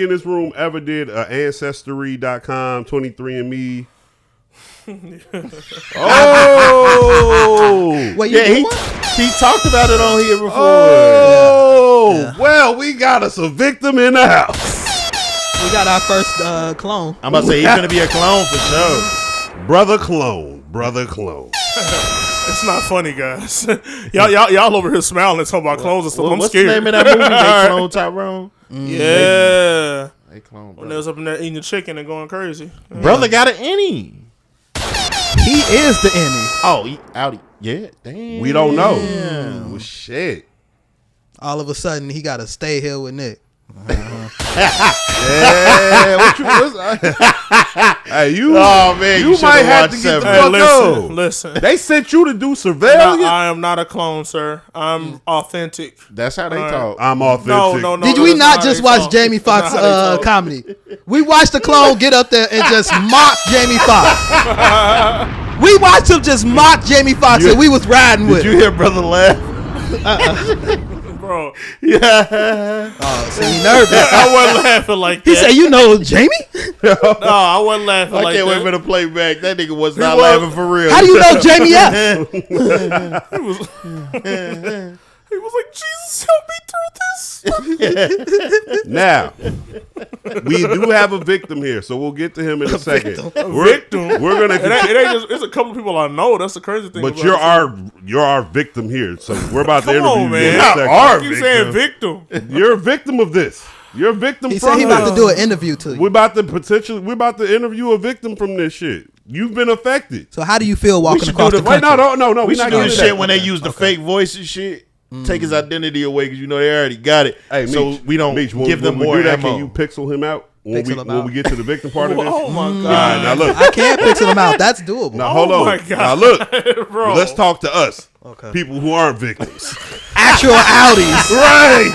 in this room ever did Ancestry.com, 23andMe? Oh, Wait, you Yeah, do what? he talked about it on here before. oh, well, we got us a victim in the house. We got our first clone. I'm about to say he's gonna be a clone for sure. Brother clone. It's not funny, guys. y'all over here smiling and talking about clones and stuff. I'm What's scared. the name of that movie? They clone Tyrone. Yeah. They clone When brother. they was up in there eating the chicken and going crazy. Brother got an innie. He is the enemy. Oh, he out. Yeah, damn. We don't know. Damn. Well, shit. All of a sudden, he got to stay here with Nick. Yeah, what you? Hey, you. Oh man, you might have to watch get the Seven. fuck out. Listen. They sent you to do No, surveillance. I am not a clone, sir. I'm authentic. That's how they All right. talk. I'm authentic. No. Did we that's not how just they watch talk. Jamie That's not Foxx how they talk. comedy? We watched the clone get up there and just mock Jamie Foxx. We watched him just mock Jamie Foxx and we was riding with Did him. you hear brother laugh? Bro, Yeah. Oh, see, he nervous. I wasn't laughing like that. He said, "You know Jamie? No, I wasn't laughing I like can't wait that. for the playback. That nigga was not was- laughing for real. How do you know Jamie F?" He was like, Jesus, help me through this. Now, we do have a victim here, so we'll get to him in a second. Victim. We're gonna. It ain't just, it's a couple of people I know. That's the crazy thing. But about you're our victim here, so we're about to Come interview on, you in a man. second. You saying victim. You're a victim of this. You're a victim. He from said he about this. to do an interview to you. We're about to interview a victim from this shit. You've been affected. So how do you feel walking should across do the the- Wait, country? no. We We're should not do getting the to shit that. when they use the fake voice and shit. Take his identity away because you know they already got it. Hey, so Meech, we don't Meech, give them when more we do that, ammo. can you pixel him out when Pixel him when out. we get to the victim part of this? Oh, my All God. right, now look. I can't pixel him out. That's doable. Now hold Oh on. my God. Now look. Bro. Let's talk to us. Okay. People who aren't victims. Actual Audis. Right.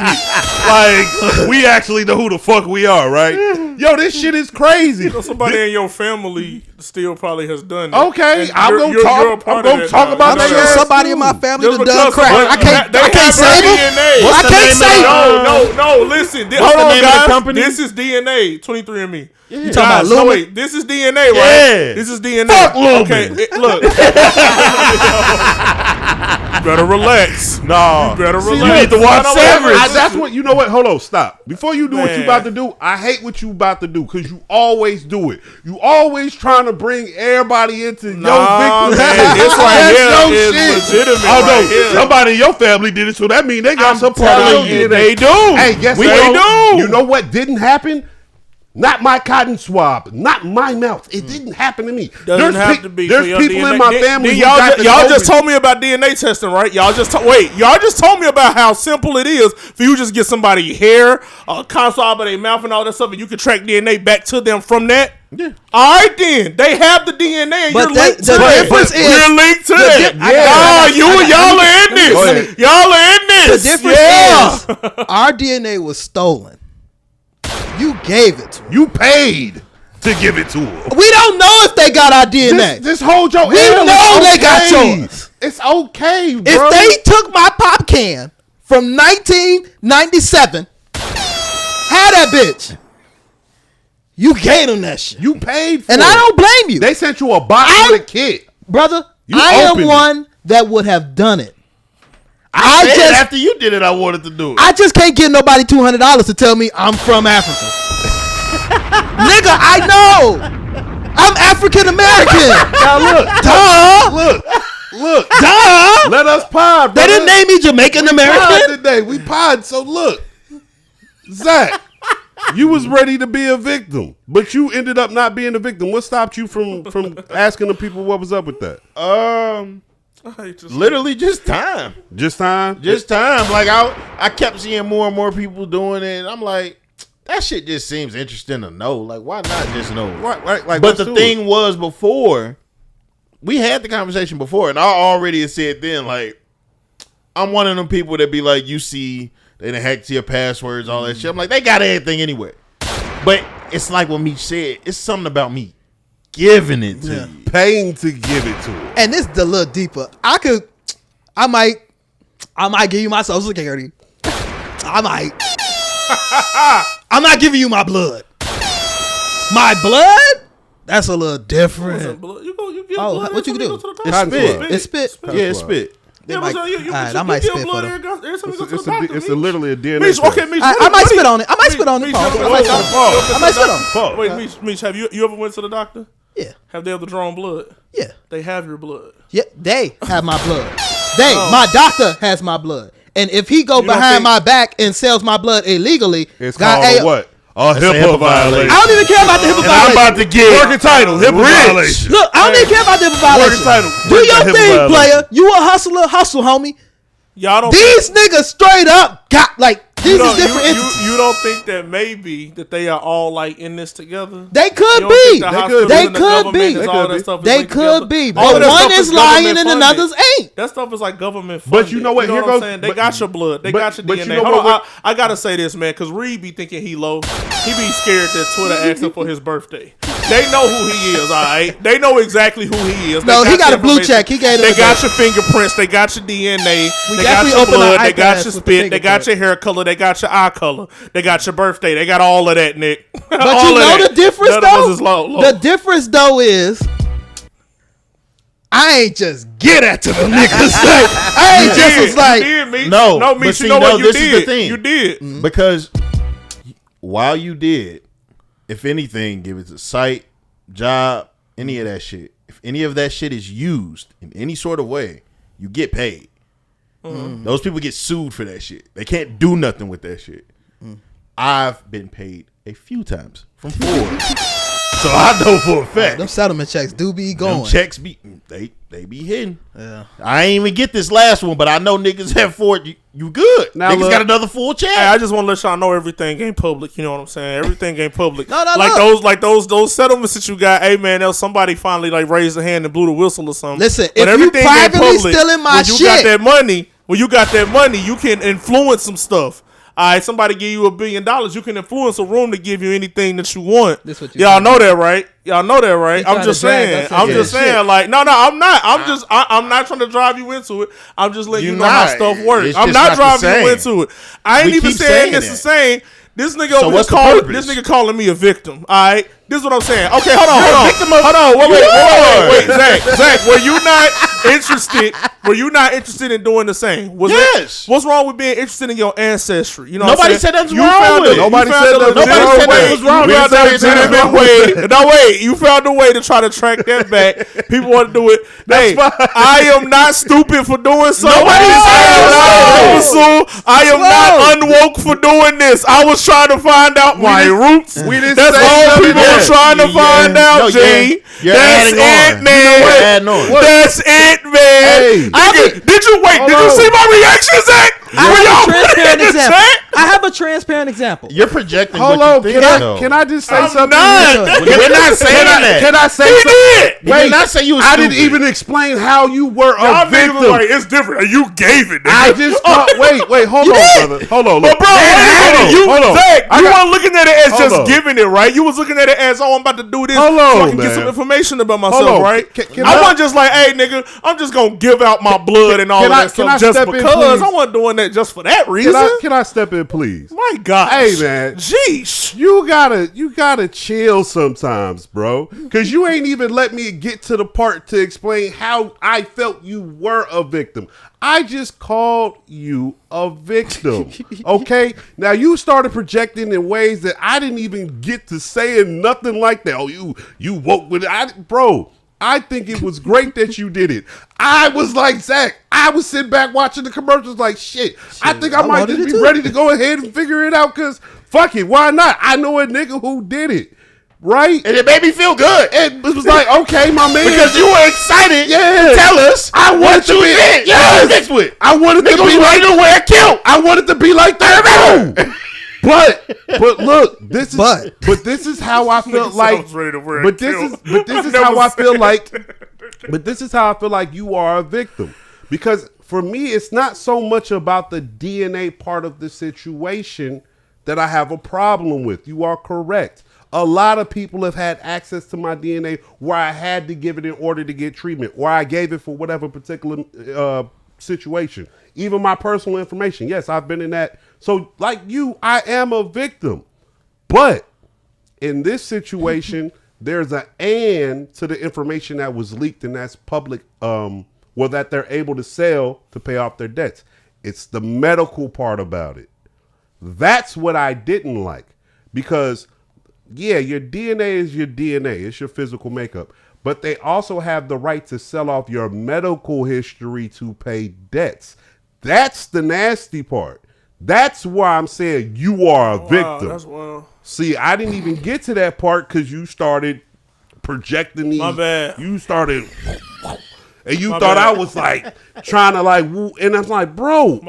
Like, we actually know who the fuck we are, right? Yo, this shit is crazy. Somebody in your family still probably has done that. Okay, And I'm you're- gonna you're a talk. part I'm of gonna that talk now. about I'm that. sure ass somebody too. in my family Just done because crack. somebody- I can't they save have him. DNA. I can't save him. No, listen. Hold the on, name of the guys. company? This is DNA. 23andMe. You talking about Guys, Lumen? no, wait. This is DNA, right? Yeah. This is DNA. Fuck Lumen. Okay, look. You better relax. No. You better See, relax. you need to watch No, Severance. listen. That's what you know. What? Hold on, stop. Before you do what you Man. about to do, I hate what you about to do because you always do it. You always trying to bring everybody into Nah, your victim. man, this right That's here your is shit. legitimate Oh right no, here. somebody in your family did it, so that means they got I'm some part of telling your you, DNA. they do. Hey, guess They what? do. You know what didn't happen? Not my cotton swab, not my mouth. It didn't happen to me. Doesn't have to be. There's for your people DNA. in my Then family who y'all, got the y'all just COVID. told me about DNA testing, right? Y'all just y'all just told me about how simple it is for you just get somebody hair, console swab of their mouth, and all that stuff, and you can track DNA back to them from that. Yeah. All right, then they have the DNA, and But you're linked the to that. difference is- You're linked to that. Y'all are in Go this. ahead. Y'all are in The this. difference is our DNA was stolen. You gave it to him. You paid to give it to them. We don't know if they got our DNA. Just hold your We L. know It's they got okay. yours. It's okay, bro. If they took my pop can from 1997, had that bitch, you gave them that shit. you paid for And it. I don't blame you. They sent you a box with a kit. Brother, You I am opened it. one that would have done it. I said just after you did it, I wanted to do it. I just can't give nobody $200 to tell me I'm from Africa. Nigga, I know. I'm African American. Now look, look. Duh. Let us pod, They brother. didn't name me Jamaican Pod American. today. We pod. So look, Zach, You was ready to be a victim, but you ended up not being a victim. What stopped you from asking the people what was up with that? Literally just time. Just time? Just time. Like I kept seeing more and more people doing it, and I'm like, that shit just seems interesting to know. Like, why not just know? Right. Like, but the thing was, before we had the conversation before, and I already had said then, like, I'm one of them people that be like, you see, they done hacked your passwords, all that shit. I'm like, they got everything anyway. But it's like what Meech said. It's something about me giving it to you, paying to give it to him. And this is a little deeper. I might give you my social security. I'm not giving you my blood. My blood? That's a little different. You get Oh, blood what you can do? It's spit. It's spit. Yeah, it's spit. Yeah, might- but you alright, I might give spit for blood them. every time you go to the doctor. It's literally a DNA Meech, test. okay, Meech, I might spit on it. I might spit on it. Meech, Pause. you I ever might went spit to on the it. doctor? I might spit on it. Wait, Meech, have you ever went to the doctor? Yeah. Have they ever drawn blood? Yeah. They have your blood. Yeah, they have my blood. My doctor has my blood. And if he go behind my back and sells my blood illegally, It's called what? A HIPAA violation. I don't even care about the HIPAA And violation. I'm about to get Working title, HIPAA violation. Look, I don't even care about the HIPAA violation. Working title. Do your HIPAA thing, violation. player. You a hustler, hustle, homie. Y'all don't. These niggas straight up got like these is different entities. You don't think that maybe that they are all like in this together? They could You don't be. think the hospitals They and the could government be. and all that stuff is They linked could together? be. All But of that one stuff is lying government and funded. another's ain't. That stuff is like government But funded. you know what? You know Here what I'm goes- saying? They but- got your blood. They got your but DNA. you know Hold what- on, I gotta say this, man, because Reed be thinking he low. He be scared that Twitter asked him for his birthday. They know who he is, all right? They know exactly who he is. No, They he got your a blue information. check. He gave They them got a- your fingerprints. They got your DNA. We They got definitely your open our blood. They got iPads your with the spit. They got your hair color. They got your eye color. They got your birthday. They got all of that, Nick. But All you of know that. the difference None of us is though? low. The difference though is I ain't just get at to them niggas. Like, I ain't just was like, you did, Meech. no. No, But Meech, see, you know no, what you this did. is the thing. You did. Because while you did, if anything, give it a site, job, any of that shit. If any of that shit is used in any sort of way, you get paid. Those people get sued for that shit. They can't do nothing with that shit. I've been paid a few times from Ford. So I know for a fact. them settlement checks do be going. Them checks be they be hitting. Yeah. I ain't even get this last one, but I know niggas have Ford. You good. Now Niggas look- got another full check. Hey, I just want to let y'all know everything ain't public. You know what I'm saying? Everything ain't public. No, like those settlements that you got. Hey man, there was somebody finally like raised a hand and blew the whistle or something. Listen, But if you everything ain't privately public. stealing my when you shit- got that money, you can influence some stuff. All right, somebody give you $1 billion, you can influence a room to give you anything that you want. This what you Y'all trying know that, right? Y'all know that, right? You I'm trying just to drag saying. us I'm into just this saying. shit. Like, no, I'm not. I'm not trying to drive you into it. I'm just letting you You know how not. stuff works. It's I'm just not not the driving you same. into it. I ain't We even keep saying saying this that. is saying. This nigga So over here what's the calling purpose? this nigga calling me a victim. All right, this is what I'm saying. Okay, hold on. victim of- Hold on. You are. Wait, Zach. Were you not interested? Were you not interested in doing the same? Yes. What's wrong with being interested in your ancestry? You know, Nobody what I'm saying? said that's You wrong found with a- it. you Nobody found said a that was legitimate wrong. way- That was wrong. You found We a didn't say that was legitimate way. No, wait. You found a way to try to track that back. People want to do it. Hey, I am not stupid for doing so. Nobody said I am that. not imbecile. I am not unwoke for doing this. I was trying to find out my roots. We didn't That's say all none of people that. were trying to find out, No, G. you're That's adding it, on. man. You're adding on. That's it, man. Hey. Nigga, did you wait? Hold Did you on. see my reaction, Zach? I When have y'all a put it transparent in the example. chat? I have a transparent example. You're projecting Hold what on, you think. though. can I just say I'm something? not. We're not saying that. Can I say He something? did. We did not say you was I didn't stupid. even explain how you were Y'all a niggas victim. was like, it's different. You gave it, nigga. I just wait, hold on, brother. Hold on, But look. bro, hold on. Zach, I you got- weren't looking at it as Hold just on. giving it, right? You was looking at it as, oh, I'm about to do this Hold so I on, can get man. some information about myself, Hold on. right? Can I I- wasn't just like, hey, nigga, I'm just going to give out my blood and all can of I- that can I stuff just step in, because. please? I wasn't doing that just for that reason. Can I step in, please? My gosh. Hey, man. Jeesh. You gotta chill sometimes, bro. Cause you ain't even let me get to the part to explain how I felt you were a victim. I just called you a victim. Okay? Now you started projecting in ways that I didn't even get to saying nothing like that. Oh, you woke with it. Bro, I think it was great that you did it. I was like, Zach, I was sitting back watching the commercials like, shit, I think I might just be ready to go ahead and figure it out because fuck it, why not? I know a nigga who did it. Right? And it made me feel good. It was like, okay, my man. Because you were excited to tell us I wanted to be yes. With. I wanted to be like to wear a kilt. I wanted to be like that too. But look, this is how I feel like this is how I feel like you are a victim. Because for me, it's not so much about the DNA part of the situation that I have a problem with. You are correct. A lot of people have had access to my DNA where I had to give it in order to get treatment, or I gave it for whatever particular situation. Even my personal information. Yes, I've been in that. So like you, I am a victim. But in this situation, there's an and to the information that was leaked and that's public, that they're able to sell to pay off their debts. It's the medical part about it. That's what I didn't like. Because yeah, your DNA is your DNA. It's your physical makeup. But they also have the right to sell off your medical history to pay debts. That's the nasty part. That's why I'm saying you are a victim. That's wild. See, I didn't even get to that part because you started projecting these. My bad. You started, and you thought I was like trying to like woo, and I'm like, bro,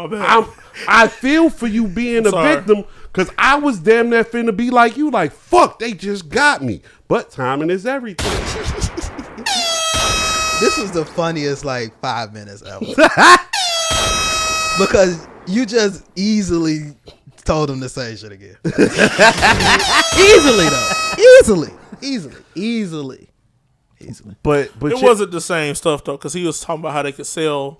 I feel for you being a victim. Because I was damn near finna be like you, like, fuck, they just got me. But timing is everything. This is the funniest, 5 minutes ever. Because you just easily told him the same shit again. Easily, though. Easily. But it wasn't the same stuff, though, because he was talking about how they could sell...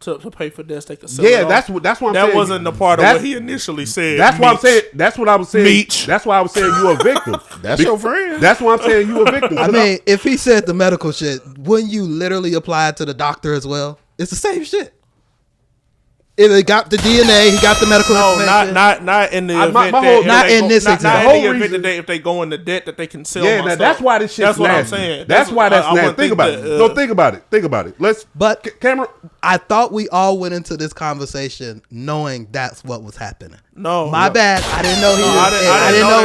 To pay for this, they could sell. Yeah, that's what I'm saying. That wasn't the part of what he initially said. That's what I'm saying. That's what I was saying. Meech. That's why I was saying you a victim. That's your friend. That's why I'm saying you a victim. I mean, if he said the medical shit, wouldn't you literally apply it to the doctor as well? It's the same shit. If it got the DNA, he got the medical information. Not in the event. Not in this example. Not in the event that if they go into debt that they can sell. Yeah, my stuff. That's why this shit's nasty. That's what I'm saying. That's why that's nasty. Think about it. No, think about it. Think about it. But camera. I thought we all went into this conversation knowing that's what was happening. No, my bad. I didn't know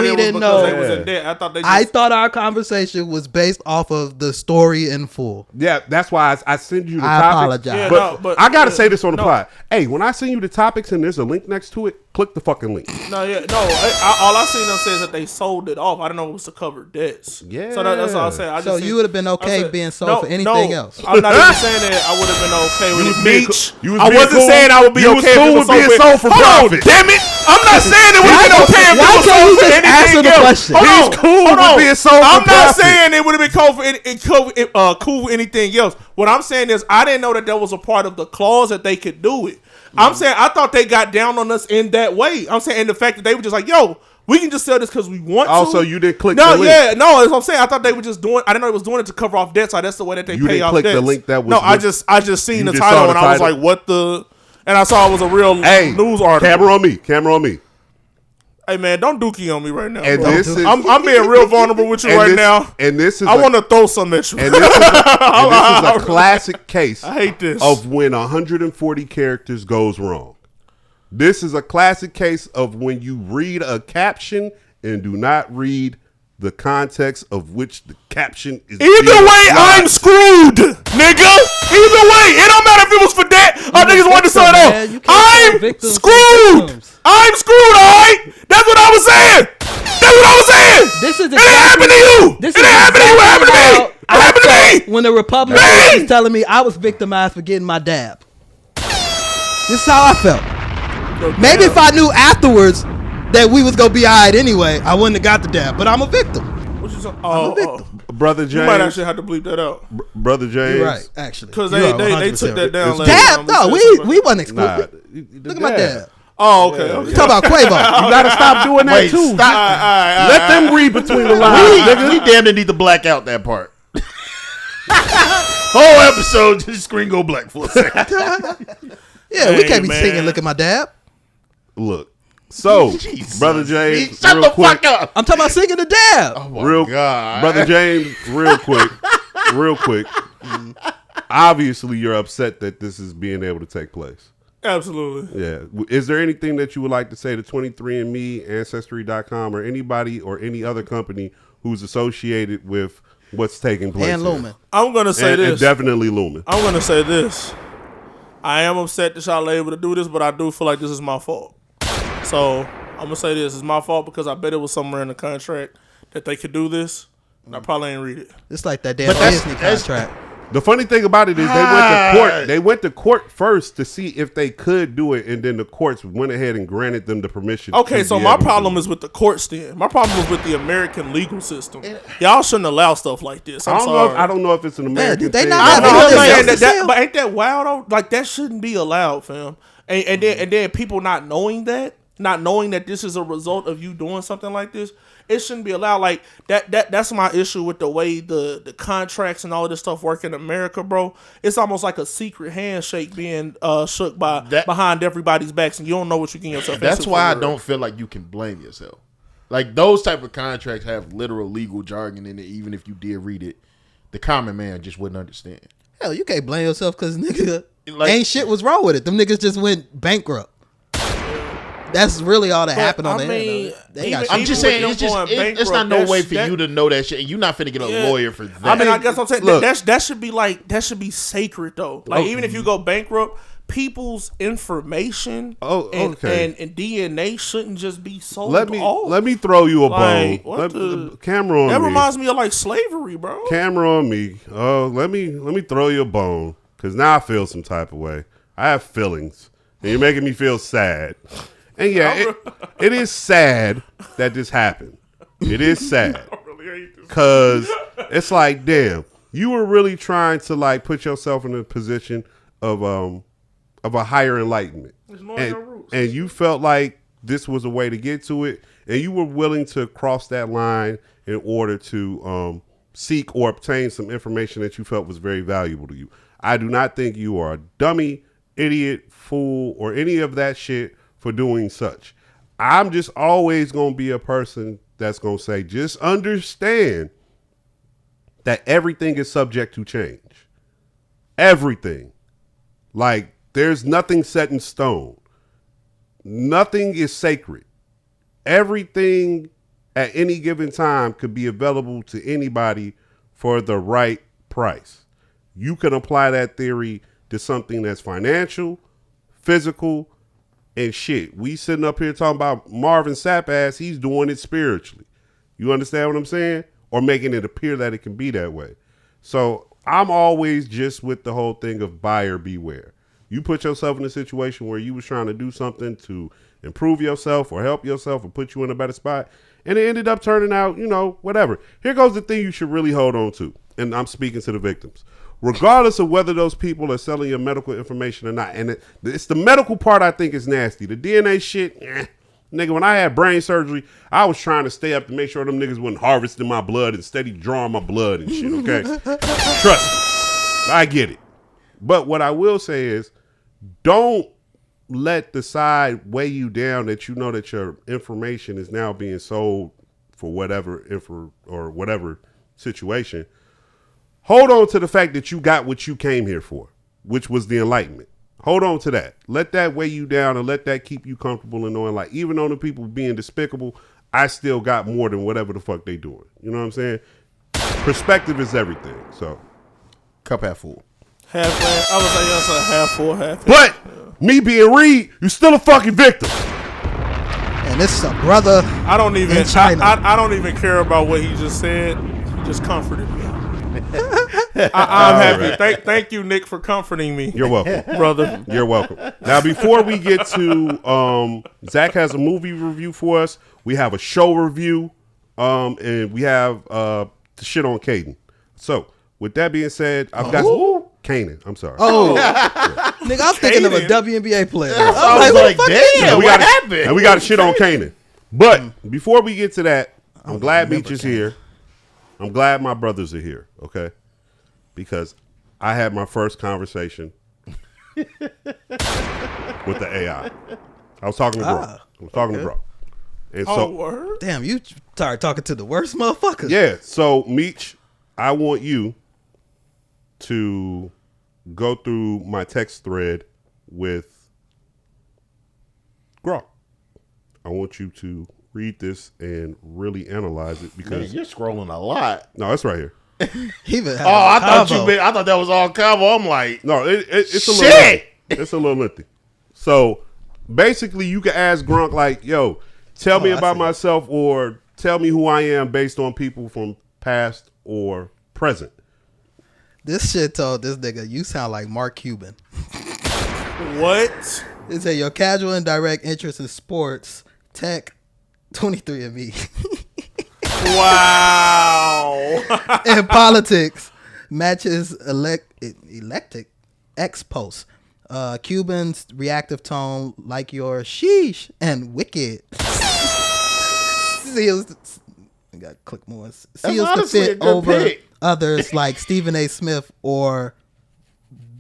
he didn't know. They was in debt. I thought our conversation was based off of the story in full. Yeah, that's why I sent you the I topics. apologize. But I gotta say this on the pod. Hey, when I send you the topics and there's a link next to it, click the fucking link. All I seen them say is that they sold it off. I don't know if it was to cover debts. Yeah, so that's all I said. So you would have been okay being sold for anything else. I'm not even saying that I would have been okay with it. Meech. I wasn't saying I would be okay with being sold for profit. Damn it! I'm not saying it would have been okay if it was sold for anything else. He's cool with being sold for profit. I'm not saying it would have been cool for anything else. What I'm saying is I didn't know that was a part of the clause that they could do it. I'm saying I thought they got down on us in that way. I'm saying the fact that they were just like, yo, we can just sell this because we want to. Also, you didn't click the link. That's what I'm saying. I thought they were just doing. I didn't know it was doing it to cover off debts. So that's the way that they pay off debts. You didn't click the link that was. No, I just seen the title and I was like, what the? And I saw it was a real news article. Camera on me. Hey man, don't dookie on me right now. And I'm being real vulnerable with you right now. And this is I want to throw some at you. And this is a classic case. I hate this of when 140 characters goes wrong. This is a classic case of when you read a caption and do not read the context of which the caption is. Either way, I'm screwed, nigga. Either way, it don't matter if it was for that or niggas wanted to sell it off. I'm screwed. I'm screwed, all right? That's what I was saying. This is it happened to you. This it happened to you. What happened to me? What happened to me? When the Republican was telling me I was victimized for getting my dab. This is how I felt. Maybe if I knew afterwards that we was gonna be alright anyway, I wouldn't have got the dab. But I'm a victim. I'm a victim. Brother James, you might actually have to bleep that out. Brother James, you're right? Actually, because they took that down. Dab? No, we wasn't exclusive. Look at my dab. Oh, okay. You talking about Quavo? You gotta stop doing that too. Stop. Let them read between the lines. We damn near need to black out that part. Whole episode, just screen go black for a second. Yeah, we can't be singing. Look at my dab. Look. So, Brother James, shut real the quick. fuck up. I'm talking about singing the dab. Oh my God. Brother James, real quick. real quick. Obviously, you're upset that this is being able to take place. Absolutely. Yeah. Is there anything that you would like to say to 23andMe, Ancestry.com, or anybody or any other company who's associated with what's taking place? And Lumen. I'm going to say this. And definitely Lumen. I'm going to say this. I am upset that y'all are able to do this, but I do feel like this is my fault. So I'm going to say this. It's my fault because I bet it was somewhere in the contract that they could do this. And I probably ain't read it. It's like that damn Disney contract. The funny thing about it is they went to court. They went to court first to see if they could do it, and then the courts went ahead and granted them the permission. Okay, so my problem is with the courts then. My problem was with the American legal system. Y'all shouldn't allow stuff like this. I don't know if it's an American they thing. not but ain't that wild though? Like that shouldn't be allowed, fam. And then people not knowing that this is a result of you doing something like this. It shouldn't be allowed. Like that's my issue with the way the contracts and all of this stuff work in America, bro. It's almost like a secret handshake being shook behind everybody's backs, and you don't know what you can yourself into. That's why I don't feel like you can blame yourself. Like those type of contracts have literal legal jargon in it. Even if you did read it, the common man just wouldn't understand. Hell, you can't blame yourself because nigga ain't shit was wrong with it. Them niggas just went bankrupt. That's really all that happened on the internet. I'm just saying, it's not no way for you to know that shit, and you're not finna get a lawyer for that. I mean, I guess I'm saying that should be sacred though. Like even if you go bankrupt, people's information and DNA shouldn't just be sold. Let me throw you a bone. Camera on me. That reminds me of like slavery, bro. Camera on me. Let me throw you a bone because now I feel some type of way. I have feelings, and you're making me feel sad. And yeah, it is sad that this happened. It is sad. Because it's like, damn, you were really trying to like put yourself in a position of a higher enlightenment. And you felt like this was a way to get to it. And you were willing to cross that line in order to seek or obtain some information that you felt was very valuable to you. I do not think you are a dummy, idiot, fool, or any of that shit for doing such. I'm just always going to be a person that's going to say, just understand that everything is subject to change. Everything. Like, there's nothing set in stone. Nothing is sacred. Everything at any given time could be available to anybody for the right price. You can apply that theory to something that's financial, physical, and shit. We sitting up here talking about Marvin Sapp ass, he's doing it spiritually. You understand what I'm saying? Or making it appear that it can be that way. So I'm always just with the whole thing of buyer beware. You put yourself in a situation where you was trying to do something to improve yourself or help yourself or put you in a better spot, and it ended up turning out, whatever. Here goes the thing you should really hold on to, and I'm speaking to the victims. Regardless of whether those people are selling your medical information or not. And it's the medical part I think is nasty. The DNA shit, nigga, when I had brain surgery, I was trying to stay up to make sure them niggas wasn't harvesting my blood and steady drawing my blood and shit, okay? Trust me. I get it. But what I will say is, don't let the side weigh you down that you know that your information is now being sold for whatever or whatever situation. Hold on to the fact that you got what you came here for, which was the enlightenment. Hold on to that. Let that weigh you down and let that keep you comfortable in knowing, like, even though the people being despicable, I still got more than whatever the fuck they doing. You know what I'm saying? Perspective is everything. So, cup half full. Half I would say yes, half full, half. But me being Reed, you're still a fucking victim. And this is a brother. I don't even. in China. I don't even care about what he just said. He just comforted me. I'm happy. Right. Thank you, Nick, for comforting me. You're welcome, brother. You're welcome. Now, before we get to Zach has a movie review for us. We have a show review, and we have the shit on Caden. So, with that being said, I've got Kanan. I'm sorry. Oh, yeah. Nigga, I'm thinking of a WNBA player. I was like, damn, what happened? And we got a shit on Kanan. But before we get to that, I'm glad Meech is here. I'm glad my brothers are here, okay? Because I had my first conversation with the AI. I was talking to bro. And so, damn, you started talking to the worst motherfuckers. Yeah, so Meech, I want you to go through my text thread with Grok. I want you to read this and really analyze it because Man, you're scrolling a lot. No, it's right here. I thought that was all combo. I'm like, no, it's a shit. little lengthy. It's a little lengthy. So basically, you can ask Gronk like, "Yo, tell me about myself, or tell me who I am based on people from past or present." This shit told this nigga, you sound like Mark Cuban. What? It said your casual and direct interest in sports, tech, 23andMe. Wow. And politics matches electric X posts. Cuban's reactive tone like your sheesh and wicked. Seals. You gotta click more. Seals to fit over others like Stephen A. Smith or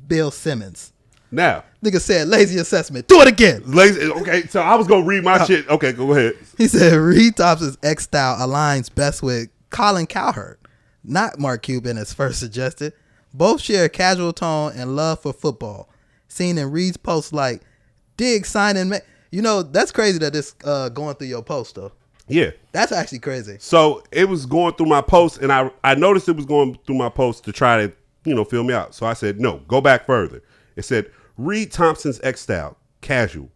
Bill Simmons. Now, nigga said lazy assessment. Do it again. Lazy. Okay, so I was gonna read my shit. Okay, go ahead. He said Reed Thompson's X style aligns best with Colin Cowherd, not Mark Cuban as first suggested. Both share a casual tone and love for football. Seen in Reed's posts like dig signing. You know that's crazy that this going through your post though. Yeah, that's actually crazy. So it was going through my post, and I noticed it was going through my post to try to fill me out. So I said no, go back further. It said Reed Thompson's X style, casual,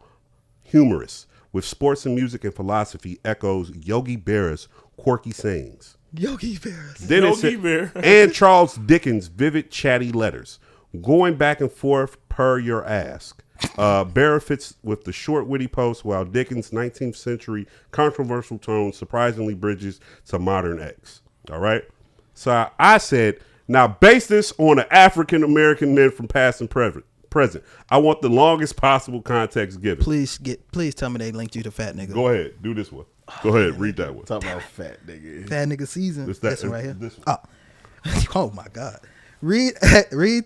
humorous, with sports and music and philosophy echoes Yogi Berra's quirky sayings. Yogi Berra. Then it said, and Charles Dickens' vivid, chatty letters, going back and forth per your ask. Berra fits with the short, witty post, while Dickens' 19th century controversial tone surprisingly bridges to modern X. All right? So I said, now base this on an African-American men from past and present. I want the longest possible context given. Please tell me they linked you to Fat Nigga. Go ahead, do this one. Go ahead, read that one. Talk about Fat Nigga. Fat Nigga season. This one right here. This one. Oh my God. Reed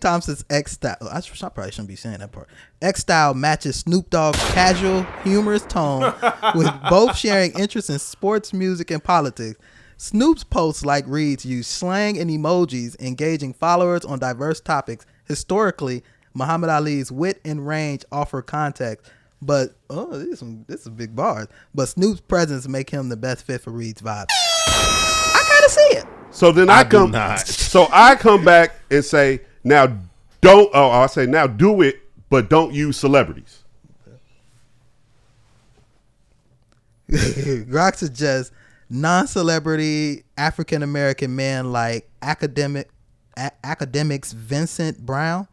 Thompson's X style. I probably shouldn't be saying that part. X style matches Snoop Dogg's casual, humorous tone, with both sharing interests in sports, music, and politics. Snoop's posts, like Reed's, use slang and emojis, engaging followers on diverse topics. Historically, Muhammad Ali's wit and range offer context, but this is big bars. But Snoop's presence make him the best fit for Reed's vibe. I kind of see it. So then I come back and say, now do it, but don't use celebrities. Grok suggests non-celebrity African American men like academics Vincent Brown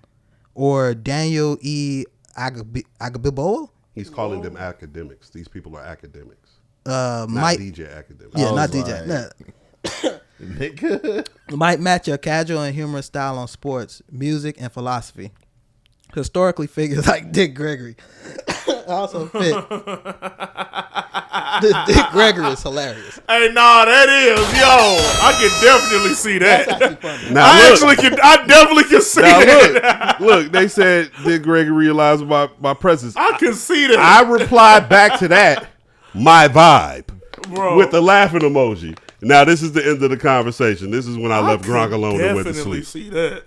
or Daniel E. Agabiboa. He's calling them academics. These people are academics. Not DJ academics. Yeah, not DJ. Might match your casual and humorous style on sports, music, and philosophy. Historically, figures like Dick Gregory also fit. Dick Gregory is hilarious. Hey, nah, that is, I can definitely see that. I definitely can see that. Look, they said Dick Gregory realized my presence. I can see that. I replied back to that, my vibe, bro, with the laughing emoji. Now, this is the end of the conversation. This is when I left Gronk alone and went to sleep. See that.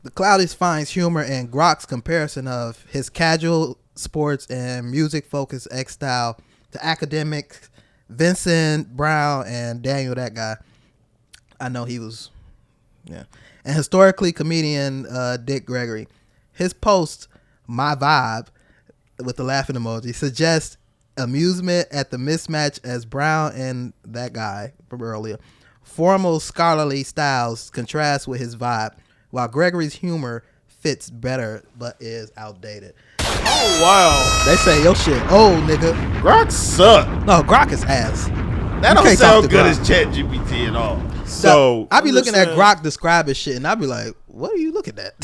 The Cloudies finds humor in Grok's comparison of his casual sports and music-focused X style to academics Vincent Brown and Daniel, that guy. I know he was, and historically comedian Dick Gregory. His post, my vibe, with the laughing emoji, suggests amusement at the mismatch as Brown and that guy from earlier. Formal scholarly styles contrast with his vibe, while Gregory's humor fits better but is outdated. Oh, wow. They say your shit old, nigga. Grok suck. No, Grok is ass. That don't sound good as ChatGPT at all. So I be looking at Grok describe his shit and I be like, what are you looking at?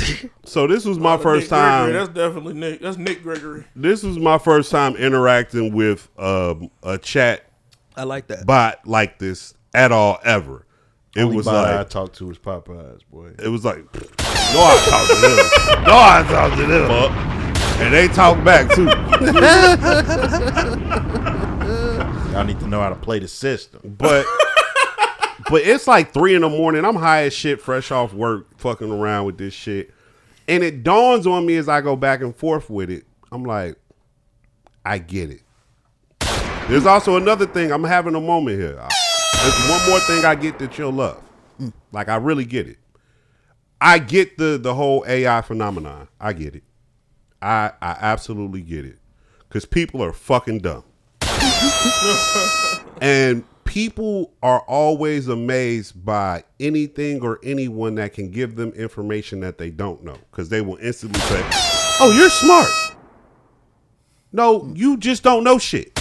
So this was my first time. That's definitely Nick. That's Nick Gregory. This was my first time interacting with a chat. I like that. Bot like this at all ever. It Only was bot like I talked to was Popeyes, boy. It was like no, I talked to them. No, I talked to them. And they talk back too. Y'all need to know how to play the system. But But it's like 3 a.m. I'm high as shit, fresh off work, fucking around with this shit. And it dawns on me as I go back and forth with it. I'm like, I get it. There's also another thing. I'm having a moment here. There's one more thing I get that you'll love. Like, I really get it. I get the whole AI phenomenon. I get it. I absolutely get it. Because people are fucking dumb. And people are always amazed by anything or anyone that can give them information that they don't know. Because they will instantly say, oh, you're smart. No, you just don't know shit.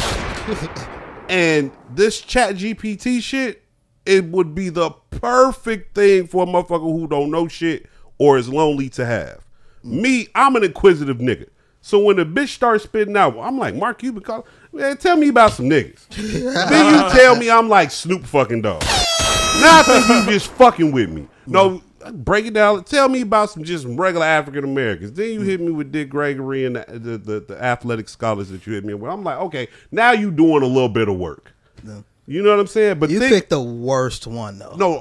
And this chat GPT shit, it would be the perfect thing for a motherfucker who don't know shit or is lonely to have. Me, I'm an inquisitive nigga. So when the bitch starts spitting out, I'm like, Mark, you because man, tell me about some niggas. Then you tell me I'm like Snoop fucking Dogg. Now I think you just fucking with me. No, break it down. Tell me about some just regular African Americans. Then you hit me with Dick Gregory and the athletic scholars that you hit me with. I'm like, okay, now you doing a little bit of work. No. You know what I'm saying? But you picked the worst one though. No,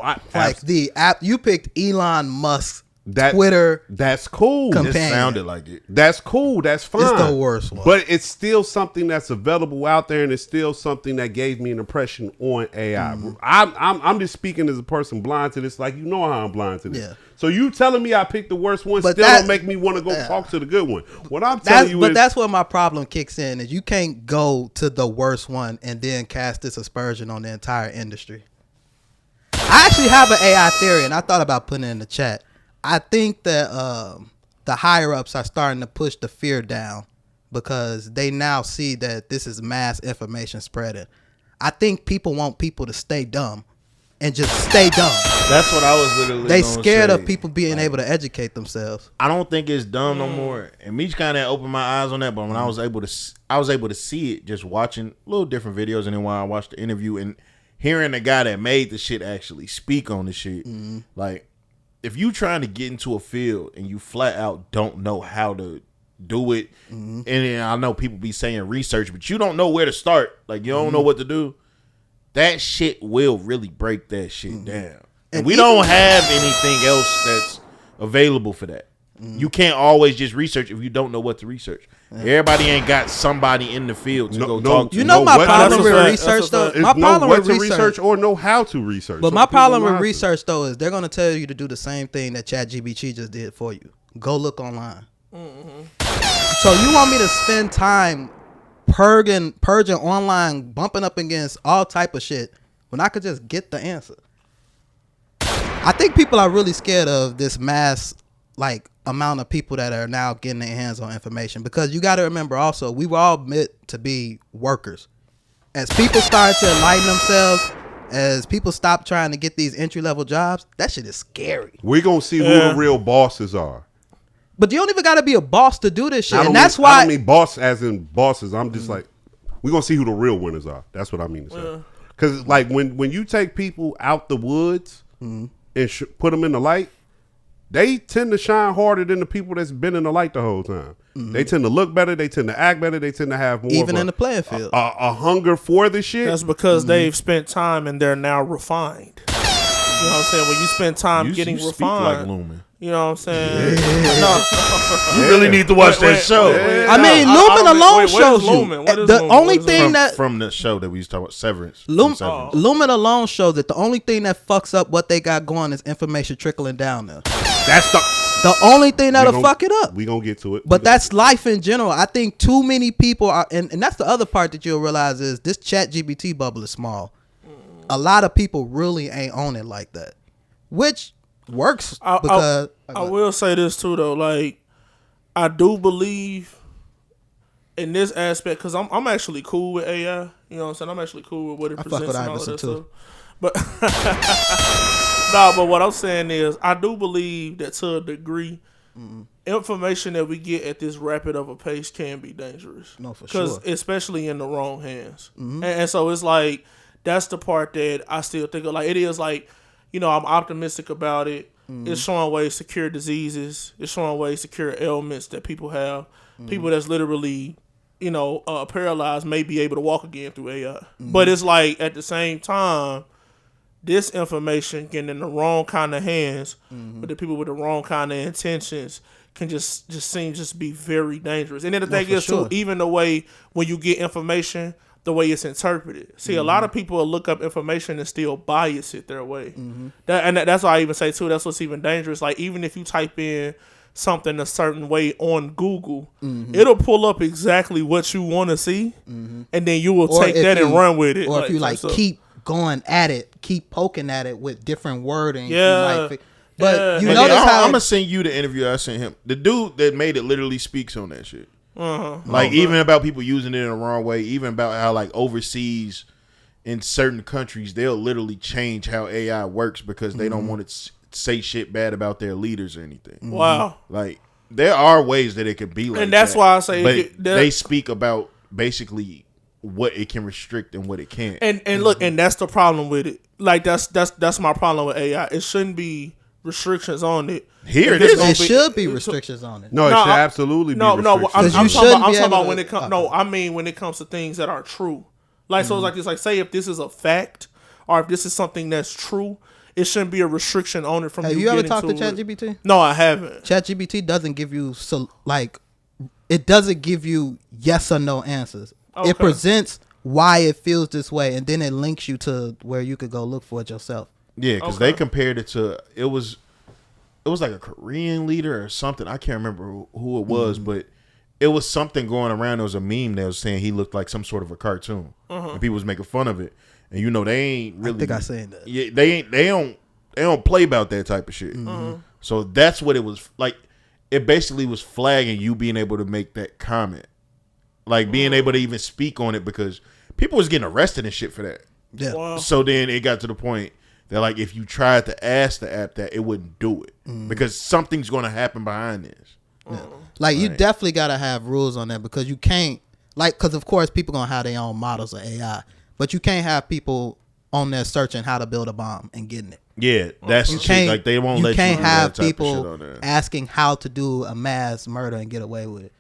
the app. You picked Elon Musk's Twitter. That's cool. Companion. It sounded like it. That's cool. That's fine. It's the worst one. But it's still something that's available out there, and it's still something that gave me an impression on AI. I'm just speaking as a person blind to this, like you know how I'm blind to this. Yeah. So you telling me I picked the worst one don't make me want to go talk to the good one. What I'm telling you is... But that's where my problem kicks in, is you can't go to the worst one and then cast this aspersion on the entire industry. I actually have an AI theory, and I thought about putting it in the chat. I think that the higher-ups are starting to push the fear down because they now see that this is mass information spreading. I think people want people to stay dumb and just stay dumb. That's what I was literally They scared of people being able to educate themselves. I don't think it's dumb no more. And Meech kind of opened my eyes on that, but when I was able to see it just watching little different videos, and then when I watched the interview and hearing the guy that made the shit actually speak on the shit, like, if you trying to get into a field and you flat out don't know how to do it, and then I know people be saying research, but you don't know where to start, like you don't know what to do, that shit will really break that shit down. And we don't have anything else that's available for that. You can't always just research if you don't know what to research. Everybody ain't got somebody in the field to go talk to. You know my problem with research though? My problem with research or know how to research. But my problem with research though is they're going to tell you to do the same thing that ChatGPT just did for you. Go look online. So you want me to spend time purging online, bumping up against all type of shit when I could just get the answer? I think people are really scared of this mass amount of people that are now getting their hands on information, because you got to remember also, we were all meant to be workers. As people start to enlighten themselves, as people stop trying to get these entry-level jobs, that shit is scary. We're going to see who the real bosses are. But you don't even got to be a boss to do this shit. And that's why I don't mean boss as in bosses. I'm just like, we're going to see who the real winners are. That's what I mean to say. Because like when you take people out the woods and put them in the light, they tend to shine harder than the people that's been in the light the whole time. They tend to look better. They tend to act better. They tend to have more even in the playing field, a hunger for the shit. That's because they've spent time and they're now refined. You know what I'm saying? When you spend time getting refined, speak like Lumen. You know what I'm saying? You really need to watch that show. I mean, Lumen alone shows you. The only thing that from the show that we used to talk about, Severance. Lumen alone shows that the only thing that fucks up what they got going is information trickling down there. That's the only thing that'll fuck it up. We gonna get to it. But that's life in general. I think too many people are, and that's the other part that you'll realize is this chat GPT bubble is small. A lot of people really ain't on it like that, which works because I will say this too though, like I do believe in this aspect, because I'm actually cool with AI. You know what I'm saying? I'm actually cool with what it presents and all of that stuff. But but what I'm saying is, I do believe that to a degree, information that we get at this rapid of a pace can be dangerous. No, for sure. Especially in the wrong hands. And so it's like, that's the part that I still think of. Like, it is like, you know, I'm optimistic about it. It's showing ways to cure diseases. It's showing ways to cure ailments that people have. People that's literally, you know, paralyzed may be able to walk again through AI. But it's like, at the same time, this information getting in the wrong kind of hands, with the people with the wrong kind of intentions, can just seem just be very dangerous. And then the thing is too, even the way when you get information, the way it's interpreted. See, a lot of people will look up information and still bias it their way. That's why I even say too, that's what's even dangerous. Like even if you type in something a certain way on Google, it'll pull up exactly what you want to see, and then you will take that and run with it. Or if you keep going at it, keep poking at it with different wording. But you notice how I'm gonna send you the interview I sent him. The dude that made it literally speaks on that shit. Like even about people using it in the wrong way, even about how like overseas in certain countries they'll literally change how AI works because they don't want to say shit bad about their leaders or anything. Wow. Like there are ways that it could be like that. And that's why I say but they speak about basically what it can restrict and what it can't. And look, and that's the problem with it. Like that's my problem with AI. It shouldn't be restrictions on it. Here it is. It should be restrictions on it. No, it should absolutely be restrictions. I'm talking about when it comes. No, I mean when it comes to things that are true. Like so, it's like this. Like say if this is a fact, or if this is something that's true, it shouldn't be a restriction on it. From have you ever talked to ChatGPT? No, I haven't. ChatGPT doesn't give you it doesn't give you yes or no answers. Okay. It presents why it feels this way, and then it links you to where you could go look for it yourself. Yeah, because they compared it to it was like a Korean leader or something. I can't remember who it was, but it was something going around. There was a meme that was saying he looked like some sort of a cartoon, and people was making fun of it. And they ain't really. I think I said that. Yeah, they don't play about that type of shit. So that's what it was like. It basically was flagging you being able to make that comment, like being able to even speak on it because people was getting arrested and shit for that. Yeah. Wow. So then it got to the point that like if you tried to ask the app that, it wouldn't do it because something's going to happen behind this. Yeah. Like you definitely got to have rules on that because you can't because of course people going to have their own models of AI, but you can't have people on there searching how to build a bomb and getting it. Yeah, that's the shit. Like they won't let you can't have that type people of shit on there. asking how to do a mass murder and get away with it.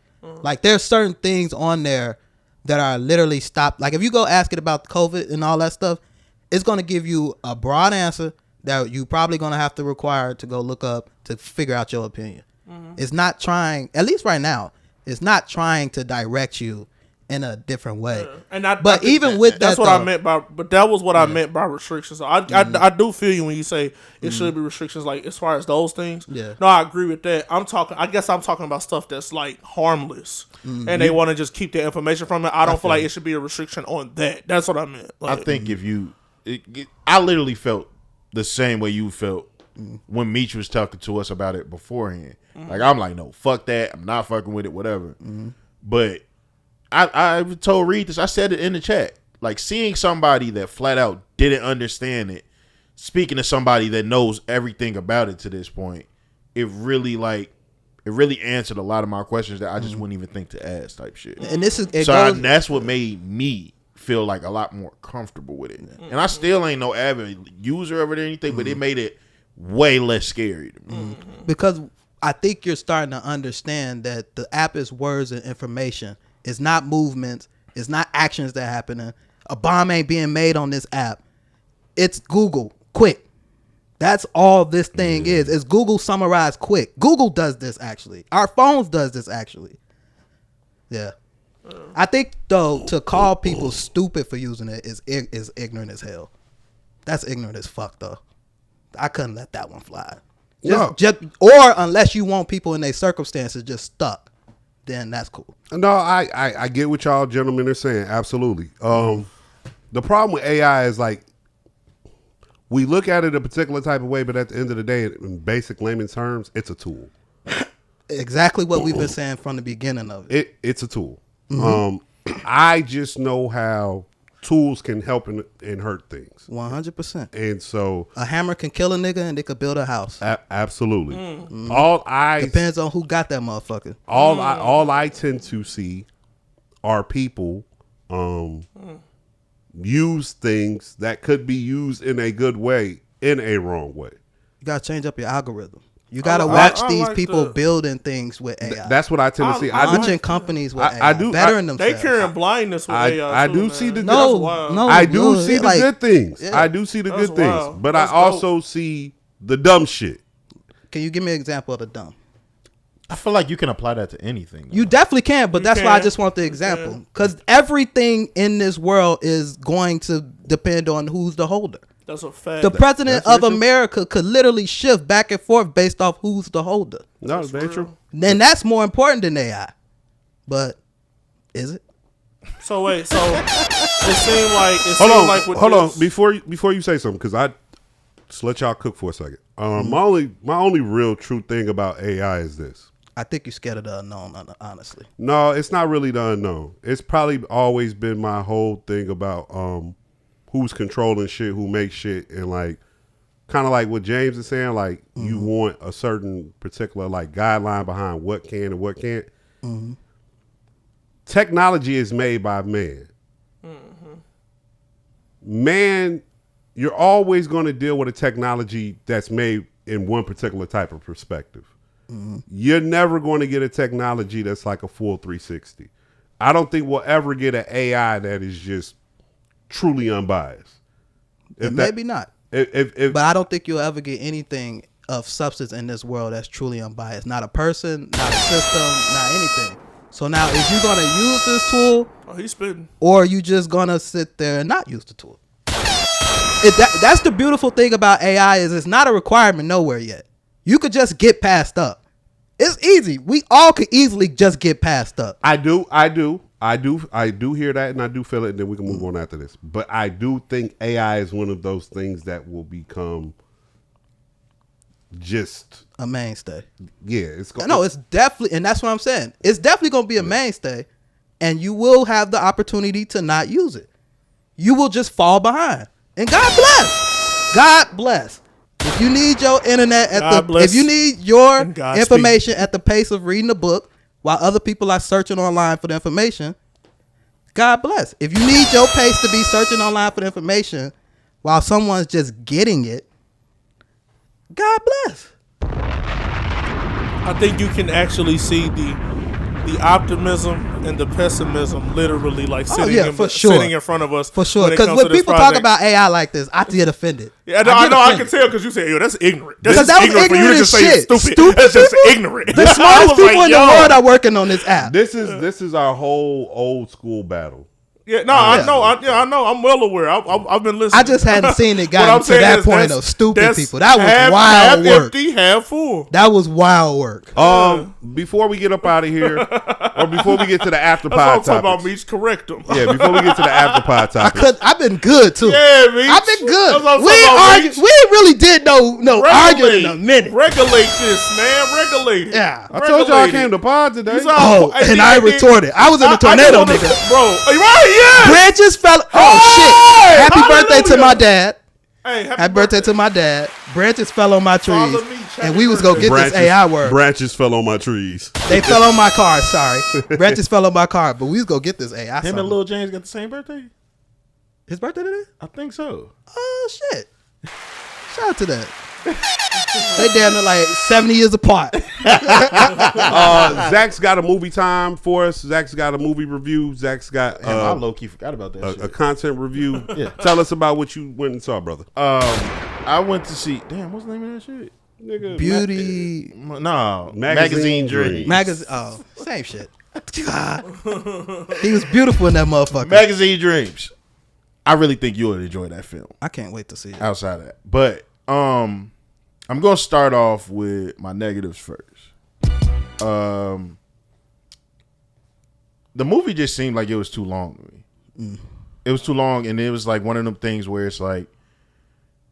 Like there's certain things on there that are literally stopped. Like if you go ask it about COVID and all that stuff, it's going to give you a broad answer that you probably going to have to require to go look up to figure out your opinion. It's not trying, at least right now, it's not trying to direct you in a different way. And but even with that's that, what I meant by. But that was what I meant by restrictions. I do feel you when you say it should be restrictions. Like as far as those things. Yeah. No, I agree with that. I guess I'm talking about stuff that's like harmless, and they want to just keep the information from it. I don't feel like it should be a restriction on that. That's what I meant. Like, I think if you, I literally felt the same way you felt when Meech was talking to us about it beforehand. Like I'm like, no, fuck that. I'm not fucking with it. Whatever. But I told Reed this. I said it in the chat. Like seeing somebody that flat out didn't understand it, speaking to somebody that knows everything about it to this point, it really answered a lot of my questions that I just wouldn't even think to ask type shit. And this is that's what made me feel like a lot more comfortable with it. And I still ain't no avid user of it or anything, but it made it way less scary to me. Because I think you're starting to understand that the app is words and information. It's not movements. It's not actions that happen. A bomb ain't being made on this app. It's Google quick. That's all this thing is. It's Google summarized quick. Google does this actually. Our phones does this actually. Yeah. I think though to call people stupid for using it is ignorant as hell. That's ignorant as fuck though. I couldn't let that one fly. Or unless you want people in their circumstances just stuck, then that's cool. No, I get what y'all gentlemen are saying. Absolutely. The problem with AI is like we look at it a particular type of way, but at the end of the day, in basic layman's terms, it's a tool. Exactly what we've been saying from the beginning of it. It's a tool. I just know how tools can help and hurt things. 100%. And so a hammer can kill a nigga and it could build a house. Absolutely. Depends on who got that motherfucker. All I tend to see are people use things that could be used in a good way in a wrong way. You gotta change up your algorithm. You gotta I watch these like people building things with AI. That's what I tend to see. Launching companies with AI. I do. Bettering They themselves. carrying blindness with AI. I too, do man. see the No, I do see the like, good things. yeah. I do see the That's good things, wild. but That's I also see the dumb shit. Can you give me an example of the dumb? I feel like you can apply that to anything. Though. You definitely can, but You that's why I can. just want the example. Because everything in this world is going to depend on who's the holder. That's a fact. The president that's of very true. America could literally shift back and forth based off who's the holder. No, that's very true. Then that's more important than AI. But is it? So wait, so it seemed like Hold on. Before you say something, because I just let y'all cook for a second. My only real true thing about AI is this. I think you're scared of the unknown, honestly. No, it's not really the unknown. It's probably always been my whole thing about who's controlling shit, who makes shit, and like kind of like what James is saying, like you want a certain particular like guideline behind what can and what can't. Technology is made by man. Man, you're always going to deal with a technology that's made in one particular type of perspective. You're never going to get a technology that's like a full 360. I don't think we'll ever get an AI that is just truly unbiased. Maybe not. If But I don't think you'll ever get anything of substance in this world that's truly unbiased. Not a person, not a system, not anything. So now, is you going to use this tool? Oh, he's spitting. Or are you just going to sit there and not use the tool? That's the beautiful thing about AI is it's not a requirement nowhere yet. You could just get passed up. It's easy. We all could easily just get passed up. I do hear that, and I do feel it, and then we can move on after this. But I do think AI is one of those things that will become just a mainstay. Yeah, it's going. No, it's definitely, and that's what I'm saying. It's definitely going to be a mainstay, and you will have the opportunity to not use it. You will just fall behind, and God bless. God bless. If you need your internet if you need your information at the pace of reading a book while other people are searching online for the information, God bless. If you need your pace to be searching online for the information while someone's just getting it, God bless. I think you can actually see the optimism and the pessimism literally like sitting in front of us. For sure. Because when people talk about AI like this, I get offended. Yeah, I can tell because you say, yo, that's ignorant. That's that ignorant for you to just say it's stupid. That's That's just people? ignorant. The smartest people in the world are working on this app. This is our whole old school battle. Yeah, no, I know. I'm well aware. I've been listening. I just hadn't seen it gotten to that point of stupid people. That was half wild work. Empty, half full. That was wild work. Before we get up out of here, or before we get to the after pod topics. topics. About Meech, correct them. Yeah, before we get to the after pod topics. I've been good too. Yeah, Meech. I've been good. We We really did no arguing in a minute. Regulate this, man. Regulate it. Yeah. I told y'all I came to pod today. And I retorted. I was in a tornado, nigga. Bro, right? Yeah. Branches fell. Oh shit! Happy birthday to my dad. Hey, happy birthday to my dad. Branches fell on my trees, and we was gonna get this AI word. Branches fell on my trees. They fell on my car. Sorry, branches fell on my car, but we was gonna get this AI. Him and Lil James got the same birthday. His birthday today? I think so. Oh shit! Shout out to that. They damn near like 70 years apart. Zach's got a movie time for us. Zach's got a movie review. Zach's got I low key forgot about that. A content review. Yeah. Tell us about what you went and saw, brother. I went to see. Damn, what's the name of that shit? Nigga, Beauty. Magazine Dreams. Oh, same shit. He was beautiful in that motherfucker. Magazine Dreams. I really think you would enjoy that film. I can't wait to see it. Outside of that, but I'm gonna start off with my negatives first. The movie just seemed like it was too long to me. It was too long, and it was like one of them things where it's like,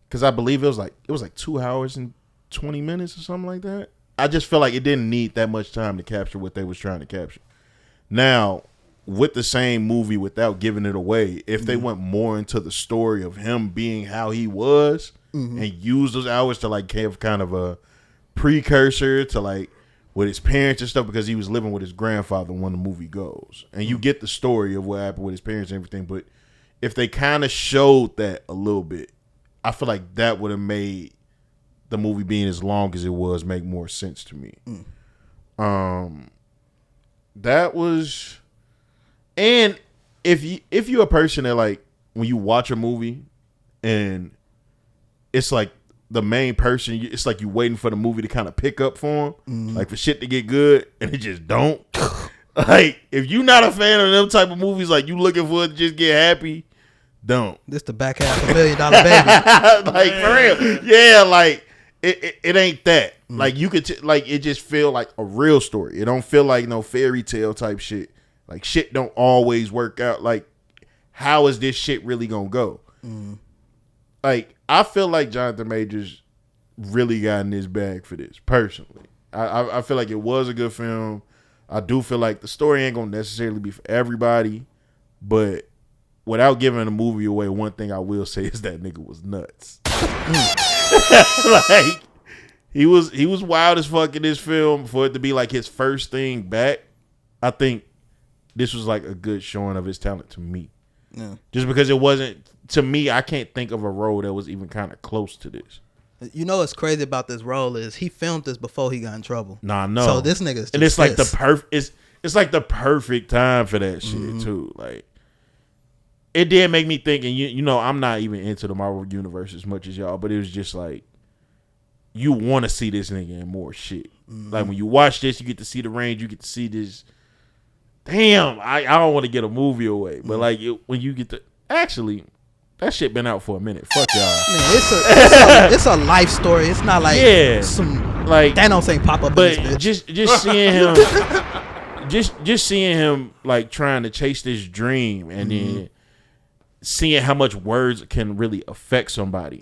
because I believe it was like 2 hours and 20 minutes or something like that. I just felt like it didn't need that much time to capture what they was trying to capture. Now, with the same movie, without giving it away, if they went more into the story of him being how he was and use those hours to like have kind of a precursor to like with his parents and stuff, because he was living with his grandfather when the movie goes, and you get the story of what happened with his parents and everything. But if they kind of showed that a little bit, I feel like that would have made the movie being as long as it was make more sense to me. That was, and if you're a person that like when you watch a movie and it's like the main person, it's like you waiting for the movie to kind of pick up for him, like for shit to get good, and it just don't. Like if you're not a fan of them type of movies, like you looking for it to just get happy, don't. This the back half of $1 Million Baby. Like for real, yeah. Like it ain't that. Like you could like it just feel like a real story. It don't feel like no fairy tale type shit. Like shit don't always work out. Like how is this shit really gonna go? Like I feel like Jonathan Majors really got in his bag for this personally. I feel like it was a good film. I do feel like the story ain't gonna necessarily be for everybody, but without giving the movie away, one thing I will say is that nigga was nuts. Like he was wild as fuck in this film. For it to be like his first thing back, I think this was like a good showing of his talent to me. Yeah. Just because it wasn't, to me, I can't think of a role that was even kind of close to this. You know what's crazy about this role is he filmed this before he got in trouble. Nah, no. So this nigga's just and it's like pissed. it's like the perfect time for that shit too. Like it did make me think, and you know, I'm not even into the Marvel universe as much as y'all, but it was just like you want to see this nigga in more shit. Like when you watch this, you get to see the range, you get to see this. Damn, I don't want to get a movie away, but like when you get to actually. That shit been out for a minute. Fuck y'all. Man, it's a life story. It's not like some like Thanos ain't pop up. But in this bitch. just seeing him, just seeing him like trying to chase this dream, and then seeing how much words can really affect somebody,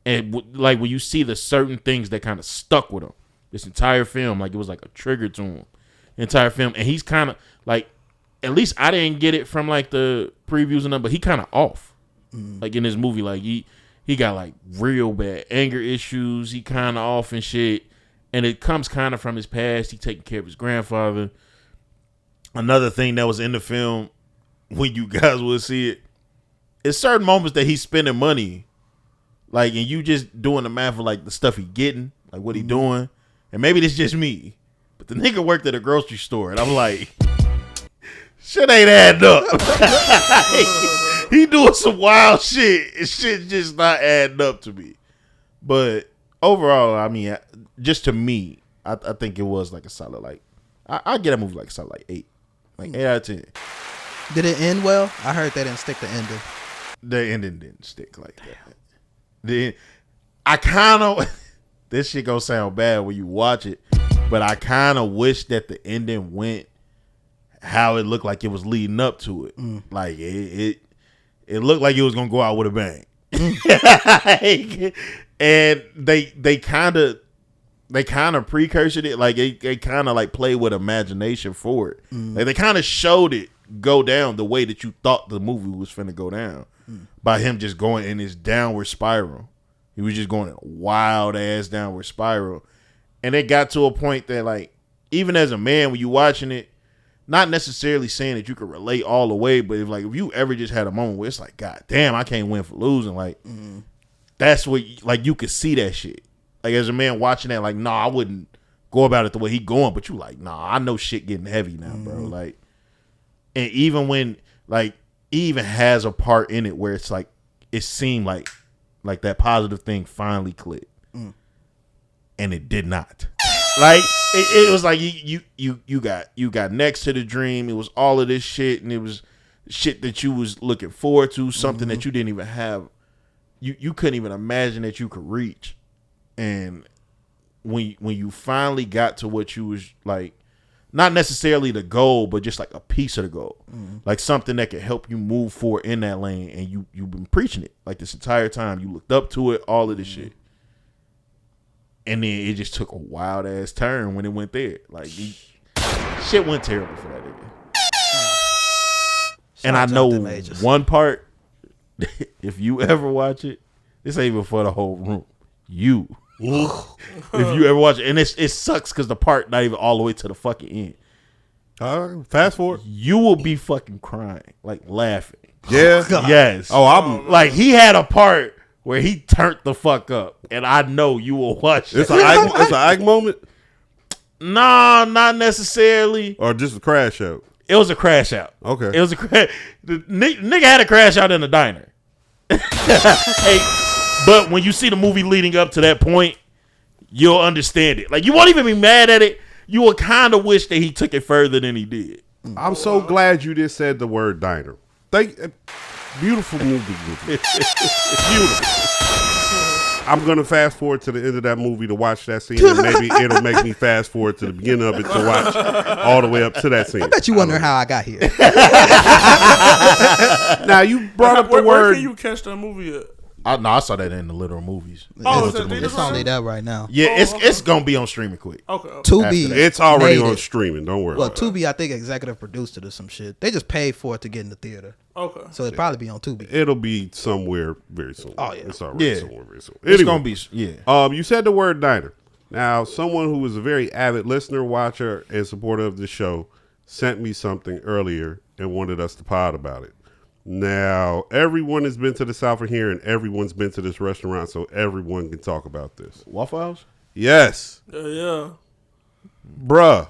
and like when you see the certain things that kind of stuck with him, this entire film, like it was like a trigger to him, entire film, and he's kind of like, at least I didn't get it from like the previews and them, but he kind of off. Like in this movie, like he got like real bad anger issues. He kind of off and shit, and it comes kind of from his past. He taking care of his grandfather. Another thing that was in the film, when you guys will see it, it's certain moments that he's spending money, like, and you just doing the math of like the stuff he getting, like what he doing, and maybe it's just me, but the nigga worked at a grocery store, and I'm like, shit ain't adding up. He doing some wild shit. And shit just not adding up to me. But overall, I mean, just to me, I think it was like a solid, like, I get a movie like a solid, like 8. Like 8 out of 10. Did it end well? I heard they didn't stick the ending. The ending didn't stick like that. I kind of, this shit gonna sound bad when you watch it, but I kind of wish that the ending went how it looked like it was leading up to it. Like, it looked like it was gonna go out with a bang, and they kind of precursored it, like they kind of like played with imagination for it. Like they kind of showed it go down the way that you thought the movie was finna go down, by him just going in this downward spiral. He was just going in a wild ass downward spiral, and it got to a point that like even as a man when you watching it. Not necessarily saying that you could relate all the way, but if you ever just had a moment where it's like, God damn, I can't win for losing. Like, that's what, like, you could see that shit. Like, as a man watching that, like, nah, I wouldn't go about it the way he going, but you like, nah, I know shit getting heavy now, bro. Like, and even when, like, he even has a part in it where it's like, it seemed like that positive thing finally clicked. And it did not. Like it was like you got next to the dream. It was all of this shit, and it was shit that you was looking forward to, something that you didn't even have. You couldn't even imagine that you could reach. And when you finally got to what you was like, not necessarily the goal, but just like a piece of the goal, like something that could help you move forward in that lane, and you've been preaching it like this entire time. You looked up to it, all of this shit. And then it just took a wild ass turn when it went there. Like, shit went terrible for that nigga. And I know one part, if you ever watch it, this ain't even for the whole room. If you ever watch it, and it sucks because the part not even all the way to the fucking end. Fast forward. You will be fucking crying, like laughing. Yeah. Yes. Oh, I'm like, he had a part where he turned the fuck up, and I know you will watch It's that. an Ike moment? Nah, not necessarily. Or just a crash out? It was a crash out. Okay. It was a crash. The nigga had a crash out in the diner. Hey, but when you see the movie leading up to that point, you'll understand it. Like, you won't even be mad at it. You will kind of wish that he took it further than he did. I'm so glad you just said the word diner. Beautiful movie. Beautiful. I'm going to fast forward to the end of that movie to watch that scene, and maybe it'll make me fast forward to the beginning of it to watch all the way up to that scene. I bet you wonder how I got here. Now, you brought up the Where word. can you catch that movie at? I saw that in the literal movies. Oh, It's only that right now. Yeah, it's going to be on streaming quick. Okay. Tubi. It's already made on it. streaming. Don't worry. Well, about it. Tubi, I think executive produced it or some shit. They just paid for it to get in the theater. Okay. So it'd probably be on Tubi. It'll be somewhere very soon. Oh, yeah. It's already Yeah. somewhere very soon. It's Anyway, going to be, yeah. You said the word diner. Now, someone who is a very avid listener, watcher, and supporter of the show sent me something earlier and wanted us to pod about it. Now, everyone has been to the South of here, and everyone's been to this restaurant, so everyone can talk about this. Waffle House? Yes. Yeah. Bruh.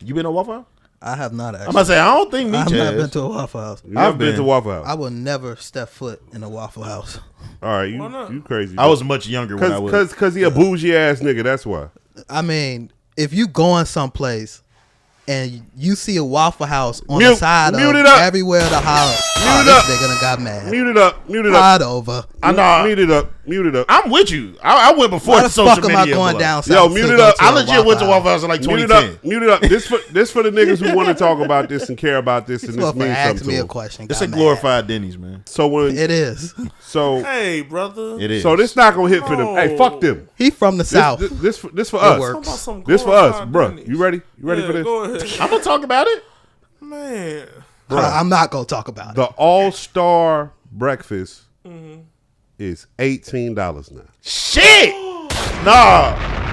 You been to Waffle House? I have not actually. I'm about to say, I don't think Meech I've not has. been to a Waffle House. You never been to Waffle House? I will never step foot in a Waffle House. All right, you crazy. I was much younger when I was. Because he a bougie ass nigga, that's why. I mean, if you going someplace and you see a Waffle House on the side of everywhere the house, this nigga done got mad. Mute it up. Pod over. I know. Mute it up. I'm with you. I went before Why the the social fuck am media. I going down south? Yo, mute it up. I legit went to Waffle House in like 2010. Mute it up. This for the niggas who want to talk about this and care about this, and this means ask something me to a them. question. It's got a mad. glorified Denny's, man. So when It is. so Hey, brother. It is. so this not gonna hit for them. Hey, fuck them. He from the south. This for It us. works. This for us, bro. You ready? You ready for this? Go ahead. I'm gonna talk about it. Man. I'm not gonna talk about it. The All-Star breakfast is $18 now. Shit. Nah.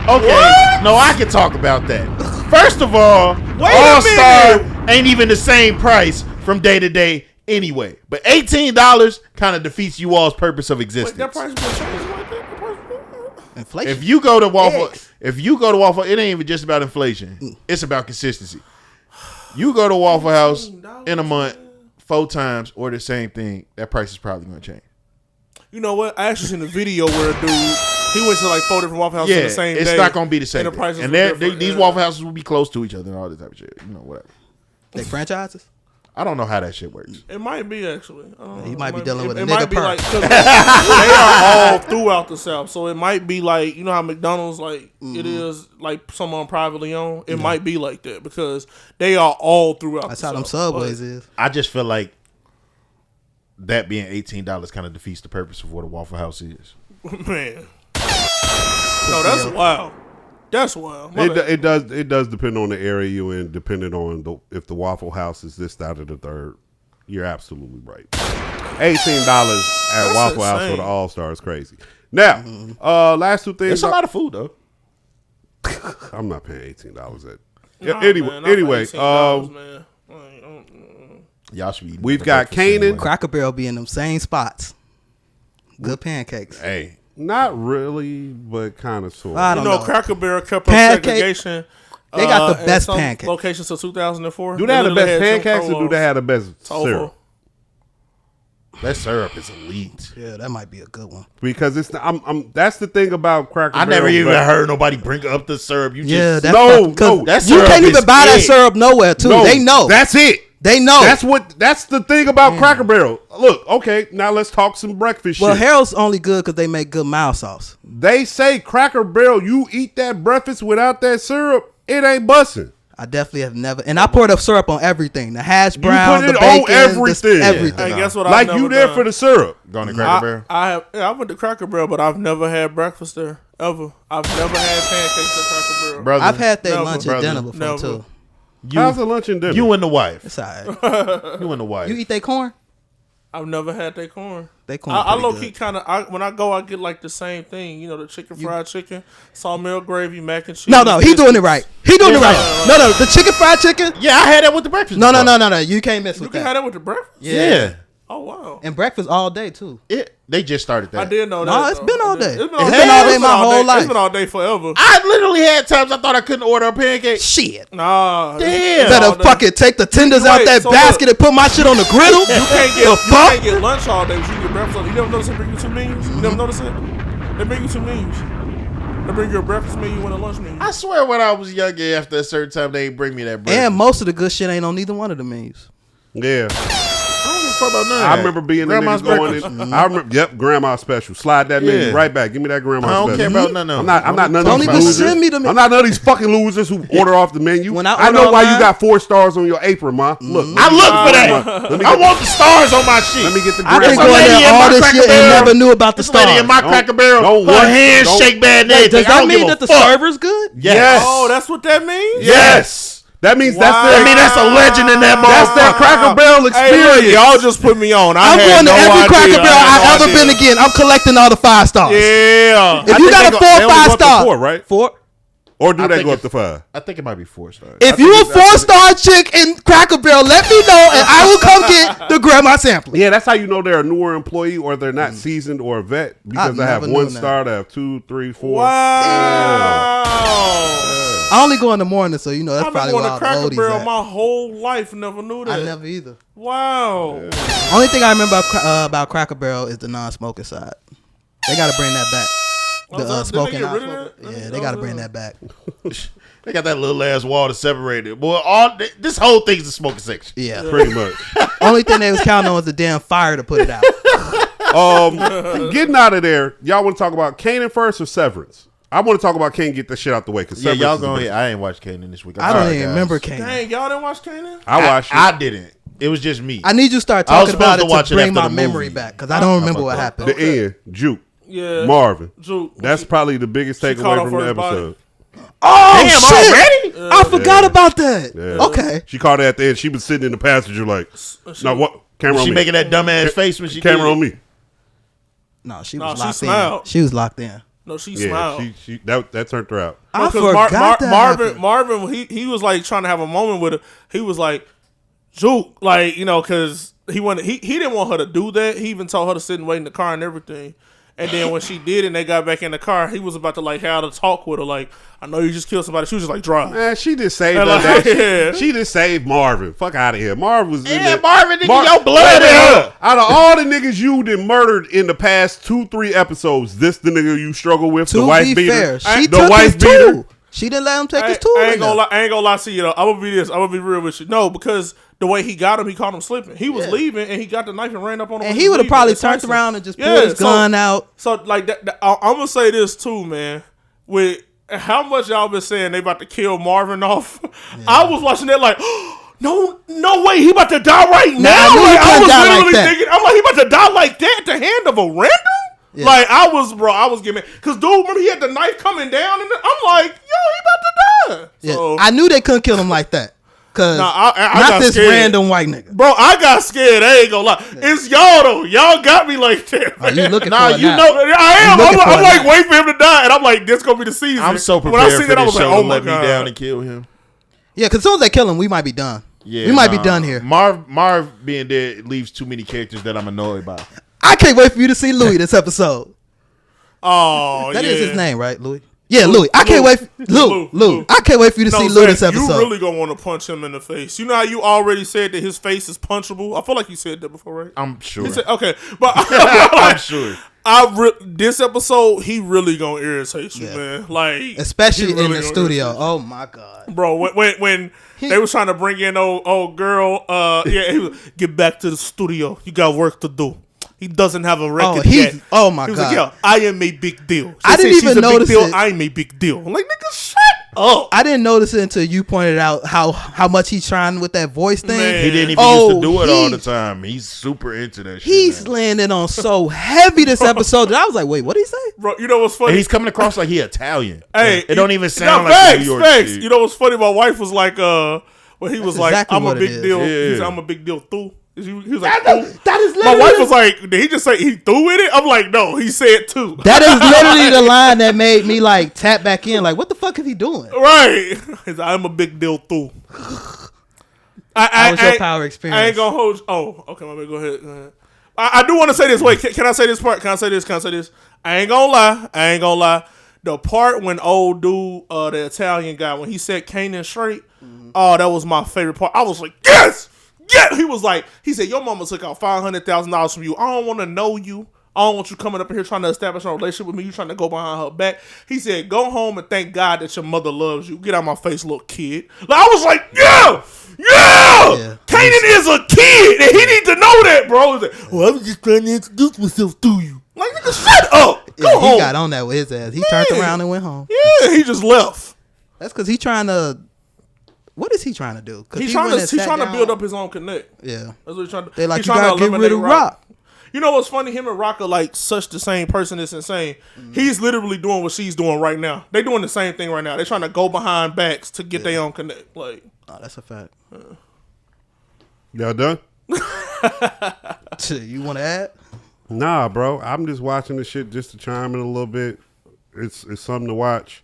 Okay. No, I can talk about that. First of all, All Star ain't even the same price from day to day anyway. But $18 kind of defeats you all's purpose of existence. That price been changing like that? Inflation. If you go to Waffle, it ain't even just about inflation. It's about consistency. You go to Waffle House in a month 4 times, order the same thing, that price is probably going to change. You know what? I actually seen a video where a dude, he went to like 4 different Waffle Houses in the same day. It's not going to be the same. And the prices and were these different. Waffle Houses will be close to each other and all this type of shit. You know, whatever. They franchises? I don't know how that shit works. It might be actually. I don't know. You might It be dealing with a it nigga might be perk. like, 'cause they are all throughout the South, so it might be like, you know how McDonald's like it is like someone privately owned. It might be like that because they are all throughout. That's the how them South. Subways is. I just feel like that being $18 kind of defeats the purpose of what a Waffle House is. Man, no, that's wild. That's wild. My bad. It does depend on the area you in, depending on if the Waffle House is this, that, or the third. You're absolutely right. $18 at Waffle House for the All Star is crazy. Now, last 2 things. It's a lot of food though. I'm not paying $18 at. Nah, anyway, man, not for $18, man. Y'all should be. We've got Kanan. Cracker Barrel be in them same spots. Good pancakes. Hey, not really, but kind of sort. I of. don't You know, know. Cracker Barrel kept up Pancake- segregation. They got the in best some pancakes. locations till 2004. Do they have the literally best had Jim pancakes or do Crow they have the best Tofu. syrup? that syrup is elite. Yeah, that might be a good one. Because it's that's the thing about Cracker I Barrel. never even but- heard nobody bring up the syrup. You Yeah, just that's No, fuck- 'cause no, that you syrup can't even is buy that it. syrup nowhere too. No, They know. That's it. They know. That's the thing about Cracker Barrel. Look, okay, now let's talk some breakfast well, shit. Harold's only good because they make good mild sauce. They say Cracker Barrel, you eat that breakfast without that syrup, it ain't busting. I definitely have never, and I poured up syrup on everything: the hash brown, put the it bacon, on everything. everything. Hey, guess what? Like I've you never there done? for the syrup. going to Cracker Barrel. I went to Cracker Barrel, but I've never had breakfast there ever. I've never had pancakes at Cracker Barrel. Brother, I've had their Never, lunch brother. and dinner before Never. too. How's the lunch and dinner? you and the wife. It's all right. You and the wife. You eat their corn? I've never had their corn. They corn I pretty low good. key kind of. When I go, I get like the same thing. You know, the fried chicken, sawmill gravy, mac and cheese. No, he doing it right. He doing it right. No, the chicken fried chicken. Yeah, I had that with the breakfast. No. You can't mess You with can that. have that with the breakfast. Yeah. Oh wow. And breakfast all day too. They just started that. I did know that. No, it's been all day. It's been all day my whole life. It's been all day forever. I literally had times I thought I couldn't order a pancake. Shit. Nah. Damn. Better fucking take the tenders out that basket and put my shit on the griddle. You can't get lunch all day, but you can get breakfast all day. You never notice they bring you two menus? You never notice it? They bring you two menus. They bring you a breakfast menu and a lunch menu. I swear when I was younger, after a certain time, they bring me that breakfast. And most of the good shit ain't on neither one of the menus. Yeah. I don't give a fuck about none of I that. remember being Grandma's the niggas going breakfast. in. I remember, yep, grandma special. Slide that menu right back. Give me that grandma special. I don't care about none of them. I'm not none Don't of these even losers. send me the menu. I'm not none of these fucking losers who order off the menu. When I I know order why you online- got 4 stars on your apron, ma. Look, I look for that. I want the stars on my shit. Let me get the I grandma. been going lady there in all my this Cracker shit and Barrel. never knew about the This lady in stars. my Cracker Barrel, don't her want- handshake bad Wait, does that mean that the server? server's good? Yes. Oh, that's what that means? Yes. That means Wow. that's that's a legend in that That's that Cracker Barrel Hey, look, experience. y'all just put me on. I'm going to every Cracker Barrel I've ever been again. again. I'm collecting all the 5 stars. Yeah. If you got a 4 or 5 star, 4, right? 4. Or do I they think go up it's- to 5? I think it might be 4 stars. If you a 4-star chick in Cracker Barrel, let me know and I will come get the grandma sampling. Yeah, that's how you know they're a newer employee or they're not seasoned or a vet because they have never 1 knew that. star, they have 2, 3, 4. Wow. I only go in the morning, so you know that's I've been probably going why to all the Cracker oldies Barrel at. my whole life. Never knew that. I never either. Wow. Only thing I remember about Cracker Barrel is the non-smoking side. They got to bring that back. The Did they smoking get rid of non-smoking. that? Yeah, they got to bring that back. They got that little ass wall to separate it. Boy, this whole thing's the smoking section. Yeah. Pretty much. Only thing they was counting on was the damn fire to put it out. Getting out of there, y'all want to talk about Kanan first or Severance? I want to talk about Kanan, get the shit out the way. Cause Yeah, Severance y'all is the go best. ahead. I ain't watched Kanan this week. I don't even remember Kanan. Dang, y'all didn't watch Kanan? I watched it. I didn't. It was just me. I need you to start I was talking about supposed it to watch to it bring after my the memory movie. back because I don't remember what fucked up. happened. The end, Juke, Yeah. Marvin. Juke. That's probably the biggest She takeaway caught from her the first body. episode. Oh Damn, shit! already? I forgot about that. Yeah. Okay. She caught her at the end. She was sitting in the passenger like, no, what? Camera on She me. making that dumbass face when she Camera did on it. me. No, she No, was she locked smiled. in. She was locked in. No, she Yeah, smiled. she that turned her out. I Because forgot that happened. Marvin, he was like trying to have a moment with her. He was like, Juke, like, you know, because he didn't want her to do that. He even told her to sit and wait in the car and everything. And then when she did and they got back in the car, he was about to like have a talk with her, like, I know you just killed somebody. She was just like, drive. Man, she just saved And her. like, That. yeah. She just saved Marvin. Fuck out of here. Marvin was in Yeah, there. Marvin, nigga, your blood in her. Out of all the niggas you done murdered in the past 2-3 episodes, this the nigga you struggle with, the To wife be beater. fair, she the took wife his beater. tool. She didn't let him take his I tool. ain't in gonna there. lie. I ain't gonna lie to you though. I'm gonna be this. I'm gonna be real with you. No, because the way he got him, he caught him slipping. He was leaving and he got the knife and ran up on him. And when he would have was probably leaving. turned It's around and just Yeah, pulled his gun out. So like that, I'm gonna say this too, man. With how much y'all been saying they about to kill Marvin off, I was watching that like. No way, he about to die right now. I knew he Like, I couldn't was die literally like that. thinking, I'm like, he about to die like that at the hand of a random? Yeah. Like, I was getting mad. Because, dude, remember he had the knife coming down, and I'm like, yo, he about to die. Yeah. So, I knew they couldn't kill him like that. Cause Nah, I not got this scared. random white nigga. bro, I got scared. I ain't gonna lie. It's y'all, though. Y'all got me like that. Oh, you looking Nah, for it you now. know- I am. You looking for I'm it like, now. wait for him to die. And I'm like, this gonna be the season. I'm so When I prepared seen for that, I this was like, show oh to my let me God. down and kill him. Yeah, because as soon as they kill him, we might be done. Yeah, we might be done here. Marv being dead leaves too many characters that I'm annoyed by. I can't wait for you to see Louis this episode. Oh, That yeah. is his name, right, Louis? Yeah, Louis. I can't wait. Lou. I can't wait for you to see Lou this Zach, episode. You really gonna want to punch him in the face. You know how you already said that his face is punchable? I feel like you said that before, right? I'm sure. He said, okay, but I'm sure. this episode, he really gonna irritate you, man. Like, Especially he really in the gonna studio. irritate you. Oh my God. Bro, when they was trying to bring in old girl, he was, get back to the studio. You got work to do. He doesn't have a record yet. Oh my He was God. like, yo, I am a big deal. I didn't even notice big deal. it. I'm a big deal. I'm like, nigga, shut up. I didn't notice it until you pointed out how much he's trying with that voice thing. Man. He didn't even used to do it all the time. He's super into that shit. He's now. landing on so heavy this episode that I was like, wait, what did he say? Bro, you know what's funny? And he's coming across like he Italian. Hey, it don't even sound no, like facts, the New York facts. shit. You know what's funny? My wife was like, when he was like, exactly I'm a what it big is. deal. Yeah. He said, I'm a big deal too. He was like, That "Through." is My literally wife was like, did he just say he threw with it? I'm like, no, he said too. that is literally the line that made me like tap back in. Like, what the fuck is he doing? Right. He's like, I'm a big deal too. How was your power experience? I ain't gonna hold you. Oh, okay, my man, go ahead. I do want to say this. Wait, can I say this part? Can I say this? I ain't gonna lie. The part when old dude, the Italian guy, when he said Kanan straight, oh, that was my favorite part. I was like, yes! Yeah! He said, your mama took out $500,000 from you. I don't want to know you. I don't want you coming up in here trying to establish a relationship with me. You trying to go behind her back. He said, go home and thank God that your mother loves you. Get out of my face, little kid. Like, I was like, yeah! Kanan is a kid, and he need to know that, bro. He's like, well, I was just trying to introduce myself to you. Like, nigga, shut up. Go home. He got on that with his ass. He turned around and went home. Yeah, he just left. That's because he's trying to. What is he trying to do? He's trying to build up his own connect. Yeah, that's what he's trying to. They like, he's you trying gotta to get rid of Rock. You know what's funny? Him and Rock are like such the same person. It's insane. He's literally doing what she's doing right now. They doing the same thing right now. They're trying to go behind backs to get their own connect. Like, oh, that's a fact. Y'all done? You want to add? Nah, bro. I'm just watching the shit just to chime in a little bit. It's something to watch.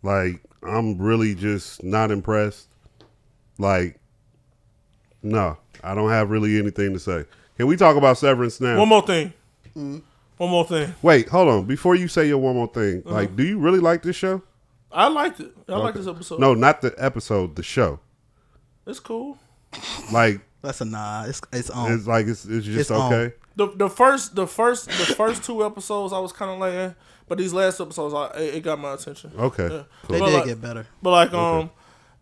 Like, I'm really just not impressed. Like, no, I don't have really anything to say. Can we talk about Severance now? One more thing. One more thing. Wait, hold on. Before you say your one more thing, like, do you really like this show? I liked it. I like this episode. No, not the episode. The show. It's cool. Like, that's a nah. It's on. It's like it's just It's okay. The first 2 episodes I was kind of like, but these last episodes it got my attention. Okay, yeah. They did get better. But like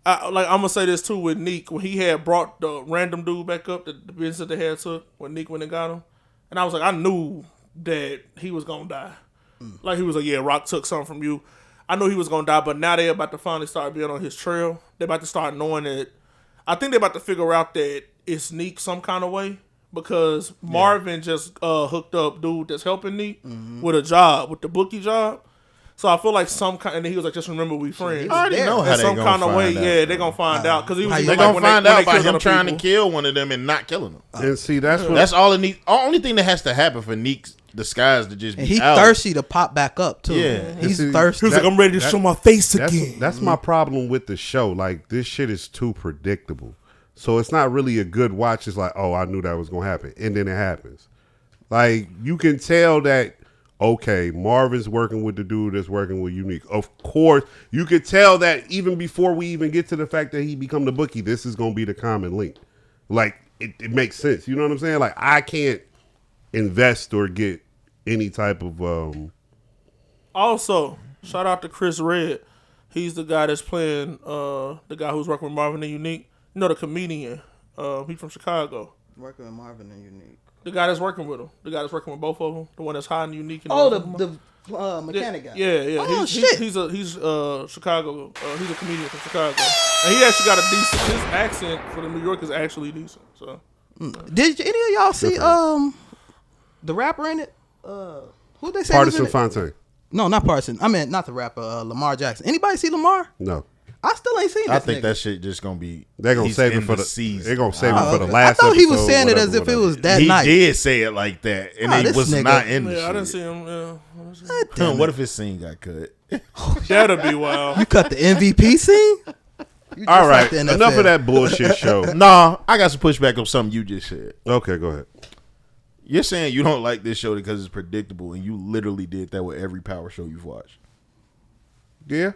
I'm gonna say this too with Neek when he had brought the random dude back up the business that they had took when Neek went and got him, and I was like I knew that he was gonna die. Like he was like, yeah, Rock took something from you. I knew he was gonna die, but now they're about to finally start being on his trail. They're about to start knowing that. I think they're about to figure out that it's Neek some kind of way because Marvin just hooked up dude that's helping Neek with a job, with the bookie job. So I feel like some kind, and he was like, just remember we friends. I already know how they some gonna kind of way, find out. yeah, they're gonna find out because he was. They're gonna find out by him trying to kill one of them and not killing them. And see, that's all it needs. Only thing that has to happen for Neek's disguise to just be and he out. thirsty to pop back up too. Yeah, he's see, thirsty. He was like, I'm ready to show my face again. That's my problem with the show. Like, this shit is too predictable. So it's not really a good watch. It's like, oh, I knew that was gonna happen, and then it happens. Like, you can tell that. Okay, Marvin's working with the dude that's working with Unique. Of course, you could tell that even before we even get to the fact that he become the bookie, this is going to be the common link. Like, it makes sense. You know what I'm saying? Like, I can't invest or get any type of... Also, shout out to Chris Red. He's the guy that's playing the guy who's working with Marvin and Unique. You know, the comedian. He's from Chicago. Working with Marvin and Unique. The guy that's working with him. The guy that's working with both of them. The one that's high and unique. And the mechanic guy. Yeah. Oh, shit. He's Chicago. He's a comedian from Chicago. And he actually got a decent. His accent for the New York is actually decent. So. Did any of y'all see the rapper in it? Who they say? Partisan Fontaine. No, not Partisan. I mean, not the rapper. Lamar Jackson. Anybody see Lamar? No. I still ain't seen. I think that shit just gonna be. They're gonna save it for the season. They're gonna save it for the last. I thought he was episode, saying it whatever, as if it was that he night. He did say it like that, and he was not in the shit. I didn't see him. Yeah. What if his scene got cut? That'd be wild. You cut the MVP scene. All right, enough of that bullshit show. Nah, I got some pushback on something you just said. Okay, go ahead. You're saying you don't like this show because it's predictable, and you literally did that with every power show you've watched. Yeah.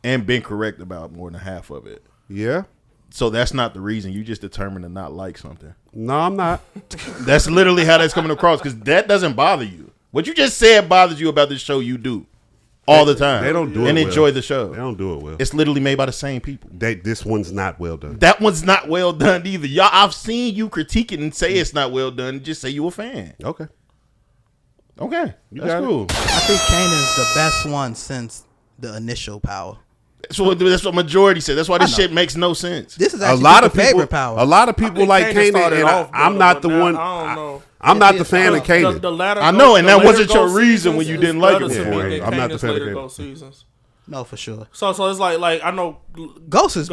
And been correct about more than half of it. Yeah. So that's not the reason. You just determined to not like something. No, I'm not. That's literally how that's coming across, because that doesn't bother you. What you just said bothers you about this show. You do all the time. They don't do it and well. enjoy the show. They don't do it well. It's literally made by the same people. This one's not well done. That one's not well done either. Y'all, I've seen you critique it and say it's not well done. Just say you a fan. Okay. That's cool. I think Kanan's the best one since the initial Power. That's what majority said. That's why this shit makes no sense. This is actually a favorite Power. A lot of people like Kanan, and I'm not the one. I don't know. I'm not the fan of Kanan. The I know, and that wasn't your reason when you didn't like it before. I'm not the fan of Kanan. No, for sure. So it's like I know Ghost's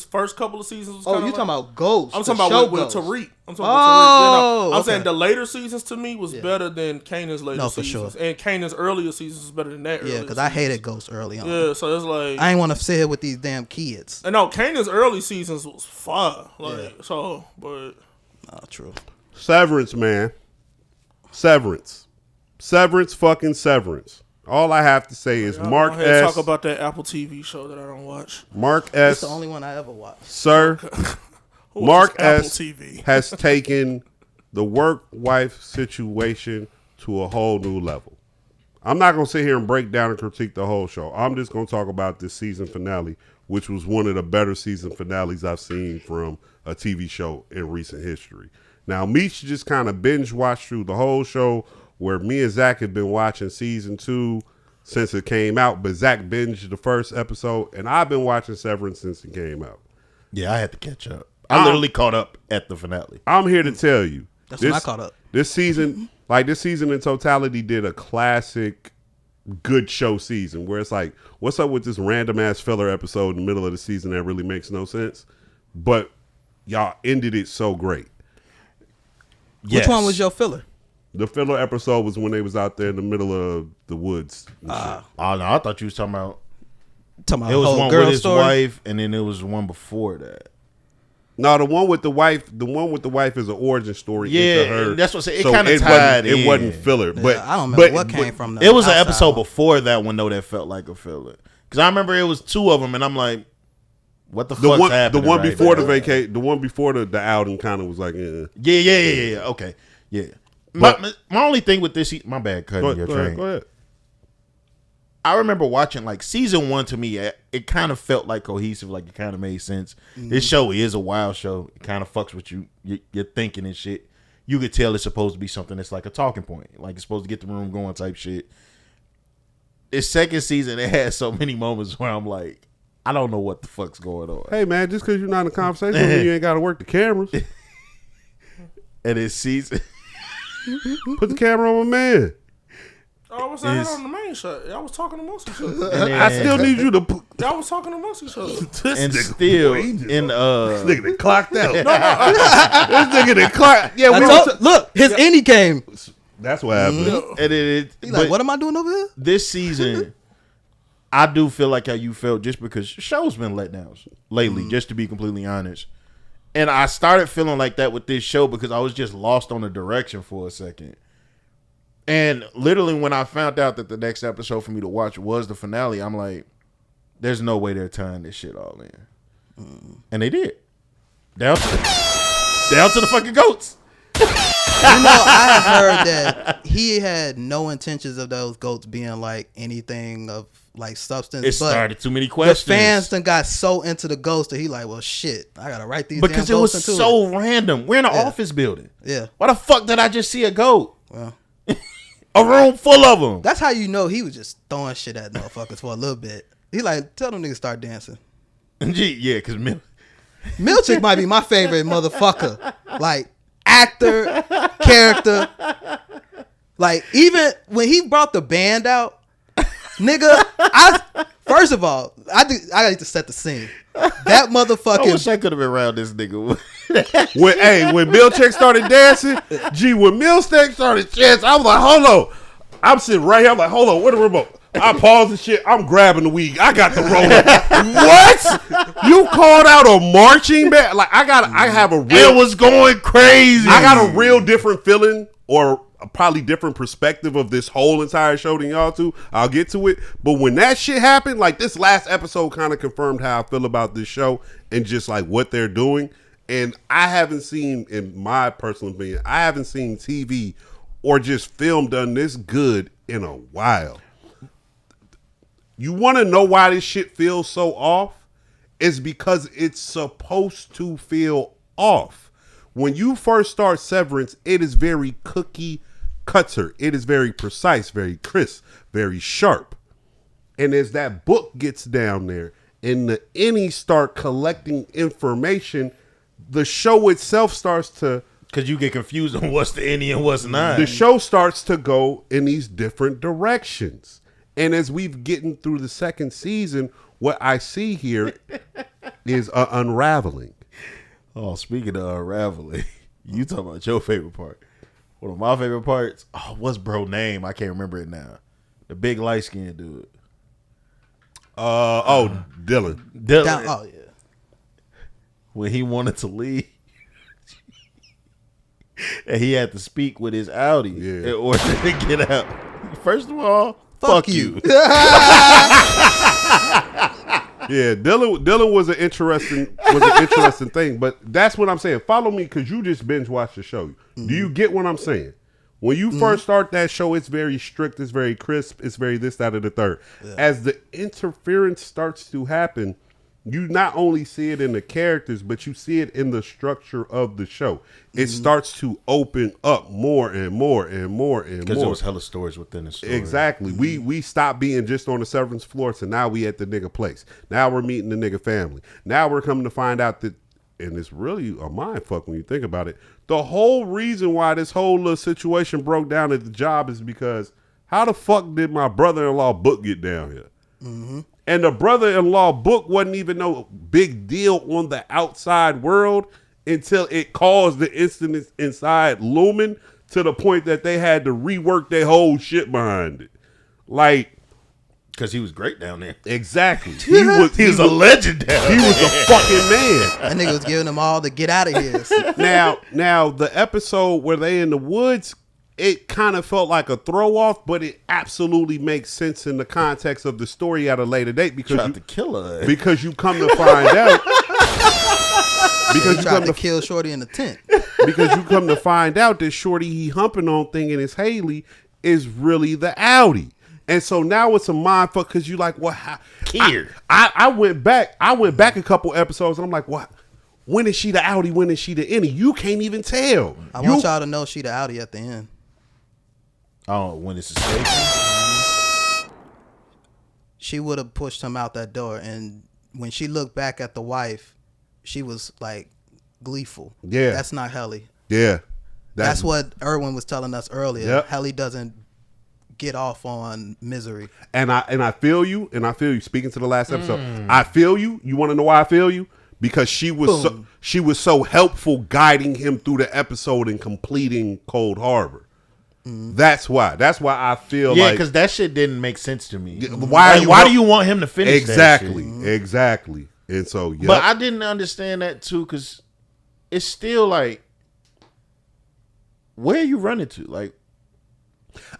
first couple of seasons was you talking about Ghost? I'm talking about with Tariq. I'm talking about Tariq. I'm saying the later seasons to me was better than Kanan's later seasons. Sure. And Kanan's earlier seasons was better than that. Yeah, because I hated Ghost early on. Yeah, so it's like I ain't want to sit here with these damn kids. And no, Kanan's early seasons was fire. But true. Severance, man. Severance, fucking Severance. All I have to say is Mark Go ahead, S. talk about that Apple TV show that I don't watch. Mark S. It's the only one I ever watched. Sir, Mark Apple S. TV? has taken the work-wife situation to a whole new level. I'm not going to sit here and break down and critique the whole show. I'm just going to talk about this season finale, which was one of the better season finales I've seen from a TV show in recent history. Now, Meech just kind of binge watched through the whole show, where me and Zach have been watching season 2 since it came out, but Zach binged the first episode, and I've been watching Severance since it came out. Yeah, I had to catch up. I literally caught up at the finale. I'm here to tell you. That's when I caught up. This season in totality did a classic good show season where it's like, what's up with this random ass filler episode in the middle of the season that really makes no sense? But y'all ended it so great. Yes. Which one was your filler? The filler episode was when they was out there in the middle of the woods. And shit. Oh, no, I thought you was talking about. Talking about It was whole one girl with his story? wife, and then there was one before that. No, the one with the wife is an origin story. Yeah, into her. and that's what I'm saying. It So kinda wasn't- tied It in. wasn't filler, but I don't remember what came from the It was an outside episode one. before that one though that felt like a filler. Because I remember it was 2 of them, and I'm like, "What the fuck's happening?" The one right before now? the one before the outing kind of was like, Yeah. Okay, yeah. My only thing with this, my bad, cutting your train. Go ahead. I remember watching like season 1 to me, it kind of felt like cohesive, like it kind of made sense. Mm-hmm. This show is a wild show. It kind of fucks with your thinking and shit. You could tell it's supposed to be something that's like a talking point, like it's supposed to get the room going type shit. This second season, it has so many moments where I'm like, I don't know what the fuck's going on. Hey man, just because you're not in a conversation, you ain't got to work the cameras. And this season, Put the camera on my man. I was saying on the main show. Y'all was talking amongst each other. I still need you to put. Y'all was talking amongst each other. and still in This nigga that clocked out. No, This nigga that clocked. Yeah, Look, his innie came. That's what happened. and He like, what am I doing over here? this season, I do feel like how you felt just because the show's been let down lately, just to be completely honest. And I started feeling like that with this show because I was just lost on the direction for a second. And literally when I found out that the next episode for me to watch was the finale, I'm like, there's no way they're tying this shit all in. And they did. Down to the fucking goats. You know, I have heard that he had no intentions of those goats being like anything of like substance. It but started too many questions. The fans done got so into the ghost that he like, well, shit, I gotta write these Because it damn was ghosts into so it. random. We're in an office building. Yeah. Why the fuck did I just see a goat? Well, A room full of them. that's how you know he was just throwing shit at motherfuckers for a little bit. He like, tell them niggas start dancing. Yeah, because Milchick might be my favorite motherfucker. Like, actor, character. Like, even when he brought the band out, nigga, first of all, I need to set the scene. That motherfucking. I wish I could have been around this nigga. When Milchick started dancing, when Milchick started dancing, I was like, hold on. I'm sitting right here. I'm like, hold on, where the remote? I paused the shit. I'm grabbing the weed. I got the roller. What? You called out a marching band? Like I have a real. It was going crazy. I got a real different feeling or a probably different perspective of this whole entire show than y'all two. I'll get to it. But when that shit happened, like this last episode kind of confirmed how I feel about this show and just like what they're doing. And I haven't seen, in my personal opinion, I haven't seen TV or just film done this good in a while. You want to know why this shit feels so off? It's because it's supposed to feel off. When you first start Severance, it is very cookie cutter. It is very precise, very crisp, very sharp. And as that book gets down there and the innies start collecting information, the show itself starts to... Because you get confused on what's the innie and what's not. The show starts to go in these different directions. And as we've getting through the second season, what I see here is an unraveling. Oh, speaking of unraveling, you talking about your favorite part. One of my favorite parts, what's bro name? I can't remember it now. The big light-skinned dude. Dylan. Oh, yeah. When he wanted to leave. And he had to speak with his Audi in order to get out. First of all, Fuck you. Yeah, Dylan was an interesting thing, but that's what I'm saying. Follow me because you just binge watched the show. Do you get what I'm saying? When you first start that show, it's very strict, it's very crisp, it's very this, that, and the third. Yeah. As the interference starts to happen, you not only see it in the characters, but you see it in the structure of the show. It starts to open up more and more and more and more. Because there was hella stories within the story. Exactly. We stopped being just on the severance floor, so now we at the nigga place. Now we're meeting the nigga family. Now we're coming to find out that, and it's really a mind fuck when you think about it, the whole reason why this whole little situation broke down at the job is because how the fuck did my brother-in-law Book get down here? Mm-hmm. And the brother-in-law Book wasn't even no big deal on the outside world until it caused the incident inside Lumen to the point that they had to rework their whole shit behind it. Like, because he was great down there. Exactly. He was a legend down there. He was a fucking man. That nigga was giving them all the get out of here. Now the episode where they in the woods, it kind of felt like a throw off, but it absolutely makes sense in the context of the story at a later date because tried to kill her. Because you come to find out. Because you tried to kill Shorty in the tent. Because you come to find out that Shorty he humping on thinking it's Haley is really the Audi. And so now it's a mind fuck because you like, what? Here. I went back a couple episodes and I'm like, what? When is she the Audi? When is she the innie? You can't even tell. I want y'all to know she the Audi at the end. Oh, when it's a station? She would have pushed him out that door. And when she looked back at the wife, she was like gleeful. Yeah. That's not Helly. Yeah. That's what Erwin was telling us earlier. Yep. Helly doesn't get off on misery. And I feel you. Speaking to the last episode, I feel you. You want to know why I feel you? Because she was so helpful guiding him through the episode and completing Cold Harbor. That's why I feel like, because that shit didn't make sense to me. Why do you want him to finish exactly that shit? Exactly. And so but I didn't understand that too, because it's still like, where are you running to? Like,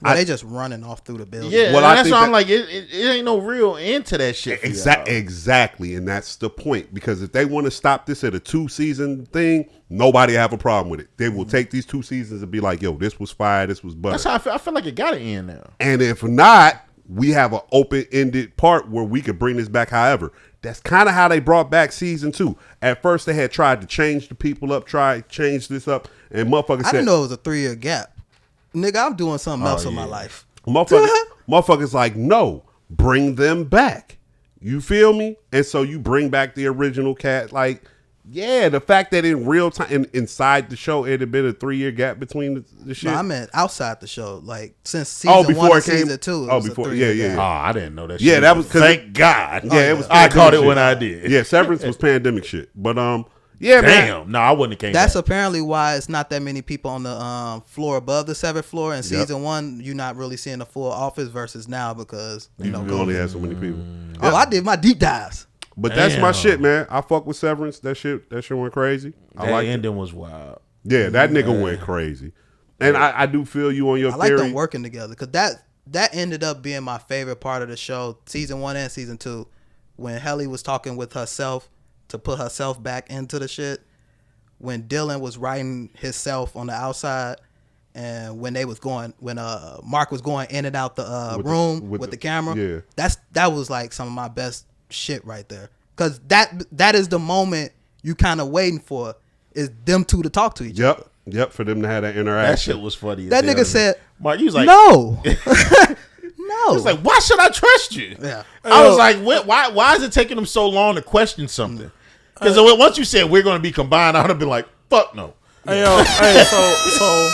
they just running off through the building. Yeah, well, that's why I'm like, it ain't no real end to that shit. Exactly, and that's the point. Because if they want to stop this at a 2-season thing, nobody have a problem with it. They will take these 2 seasons and be like, yo, this was fire, this was butter. That's how I feel. I feel like it got to end now. And if not, we have an open-ended part where we could bring this back. However, that's kind of how they brought back season 2. At first, they had tried to change the people up, change this up, and motherfuckers said, I didn't know it was a 3-year gap. Nigga, I'm doing something else in my life. Motherfuckers like, no, bring them back. You feel me? And so you bring back the original cast. Like, yeah, the fact that in real time, inside the show, it had been a 3-year gap between the shit. No, I meant outside the show. Like, since season 1 and season 2. Yeah. Oh, I didn't know that shit. Yeah, that was, thank God. Yeah, it was. I caught it when I did. Yeah, Severance was pandemic shit. But, yeah, damn. No, I wouldn't have came That's back. apparently why it's not that many people on the floor above the 7th floor. In season 1, you're not really seeing the full office versus now because, you only had so many people. Oh, I did my deep dives. But that's my shit, man. I fuck with Severance. That shit went crazy. I like ending was wild. Yeah, that nigga went crazy. And I do feel you on your theory. I like them working together because that ended up being my favorite part of the show, season 1 and season 2, when Helly was talking with herself to put herself back into the shit. When Dylan was writing himself on the outside, and when Mark was going in and out the room with the camera, that was like some of my best shit right there. Cause that is the moment you kind of waiting for, is them two to talk to each other. Yep, for them to have that interaction. That shit was funny. That nigga said, Mark, he was like, no. No. He was like, why should I trust you? Yeah. I was like, why is it taking them so long to question something? Because once you said we're going to be combined, I would have been like, fuck no. Hey, so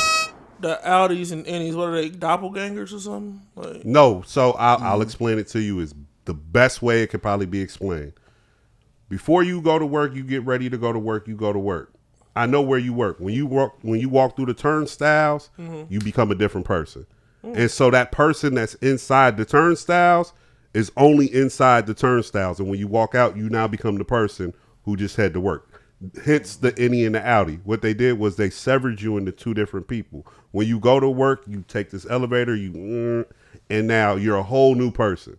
the Audis and Innies, what are they, doppelgangers or something? Like, no, so I'll explain it to you. Is the best way it could probably be explained. Before you go to work, you get ready to go to work, you go to work. I know where you work. When you walk through the turnstiles, you become a different person. And so that person that's inside the turnstiles is only inside the turnstiles. And when you walk out, you now become the person who just had to work. hence the innie and the outie. What they did was they severed you into two different people. When you go to work, you take this elevator, and now you're a whole new person.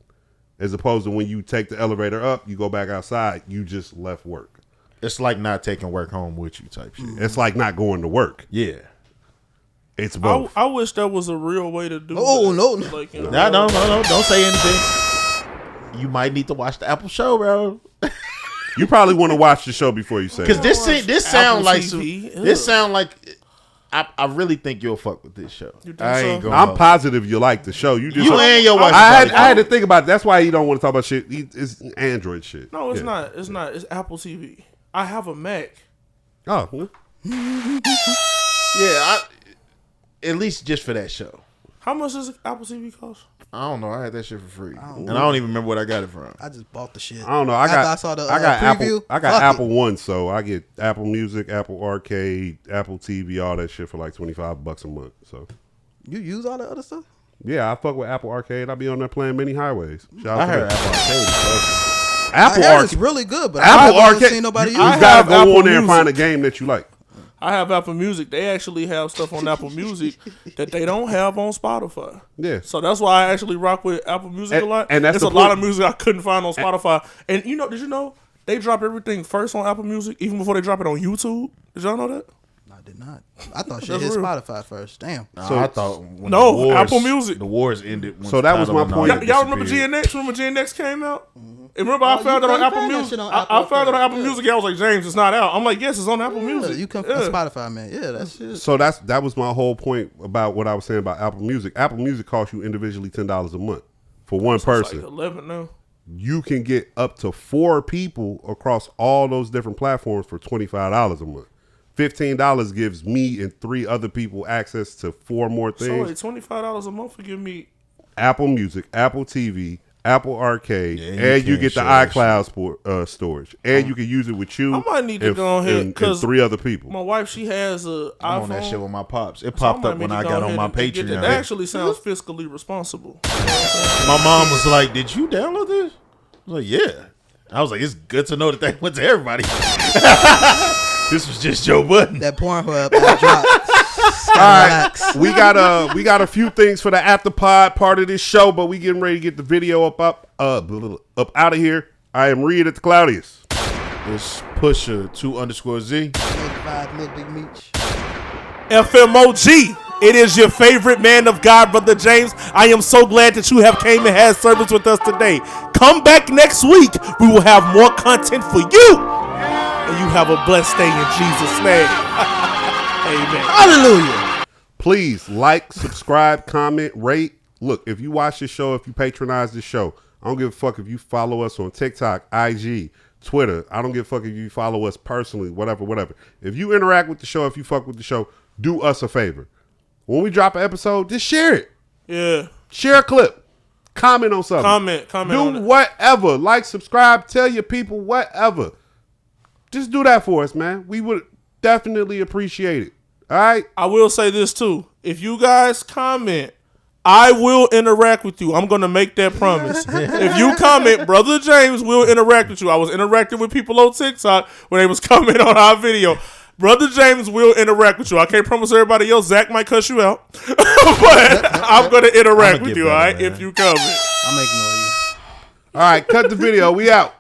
As opposed to when you take the elevator up, you go back outside, you just left work. It's like not taking work home with you type shit. It's like not going to work. Yeah. It's both. I wish there was a real way to do Oh, that. no. Like, No. Don't say anything. You might need to watch the Apple show, bro. You probably want to watch the show before you say it. Because this sound like TV. this sound like I really think you'll fuck with this show. You think I so? ain't gonna. I'm positive you like the show. You and your wife. I had to think about it. That's why he don't want to talk about shit. It's Android shit. No, it's not. It's not. It's Apple TV. I have a Mac. Oh. Yeah, at least just for that show. How much does Apple TV cost? I don't know. I had that shit for free, and I don't even remember what I got it from. I just bought the shit. I don't know. After I saw the preview, Apple. I got fuck Apple it. One, so I get Apple Music, Apple Arcade, Apple TV, all that shit for like $25 a month. So You use all the other stuff? yeah, I fuck with Apple Arcade. I be on there playing Many Highways. Shout out I to heard that. Apple Arcade was awesome. Apple I heard Arcade. it's really good, but Apple I haven't Arcade. seen nobody You use it. gotta go Apple on there and find a Music. game that you like. I have Apple Music. They actually have stuff on Apple Music that they don't have on Spotify. Yeah. So that's why I actually rock with Apple Music a lot. and that's There's the a lot point. of music I couldn't find on Spotify. And you know, did you know they drop everything first on Apple Music even before they drop it on YouTube? Did y'all know that? I did not. I thought shit That's hit real. Spotify first. Damn. So I thought when No, the wars, Apple Music. The wars ended. When So that was Tidal my and all point. that Y'all remember disappeared. GNX? Remember GNX came out? And remember I Oh, found you it on can Apple find that Music. shit on I Apple found it on Arcade. Apple Music. I was like, James, it's not out. I'm like, yes, it's on Apple Music. You can Yeah. Spotify, man. Yeah, that's shit. So that was my whole point about what I was saying about Apple Music. Apple Music costs you individually $10 a month for one It's person. like 11 now. You can get up to 4 people across all those different platforms for $25 a month. $15 gives me and 3 other people access to 4 more So things. wait, $25 a month for give me. Apple Music, Apple TV, Apple Arcade, Yeah, and you can't get the share that iCloud storage, and you can use it with you. I might need to and, go ahead, and 'cause 3 other people. My wife, she has a I'm iPhone. on that shit with my pops. It So I popped might up need when to I go got on ahead my and get that. Patreon. That actually sounds fiscally responsible. My mom was like, "Did you download this?" I was like, "Yeah." I was like, "It's good to know that that went to everybody." This was just Joe Budden. That Pornhub app dropped. All right, we got a few things for the afterpod part of this show, but we getting ready to get the video up out of here. I am Reed at the Claudius. It's Pusher 2_Z. Notified Lil Big Meech. FMOG. It is your favorite man of God, Brother James. I am so glad that you have came and had service with us today. Come back next week. We will have more content for you. And you have a blessed day in Jesus' name. Amen. Hallelujah. Please like, subscribe, comment, rate. Look, if you watch this show, if you patronize this show, I don't give a fuck if you follow us on TikTok, IG, Twitter. I don't give a fuck if you follow us personally, whatever. If you interact with the show, if you fuck with the show, do us a favor. When we drop an episode, just share it. Yeah. Share a clip. Comment on something. Comment on Do it. whatever. Like, subscribe, tell your people, whatever. Just do that for us, man. We would definitely appreciate it. All right? I will say this too. If you guys comment, I will interact with you. I'm going to make that promise. If you comment, Brother James will interact with you. I was interacting with people on TikTok when they was commenting on our video. Brother James will interact with you. I can't promise everybody else. Zach might cuss you out. But I'm going to interact with you, all right, if you comment. I'm ignoring you. All right, cut the video. We out.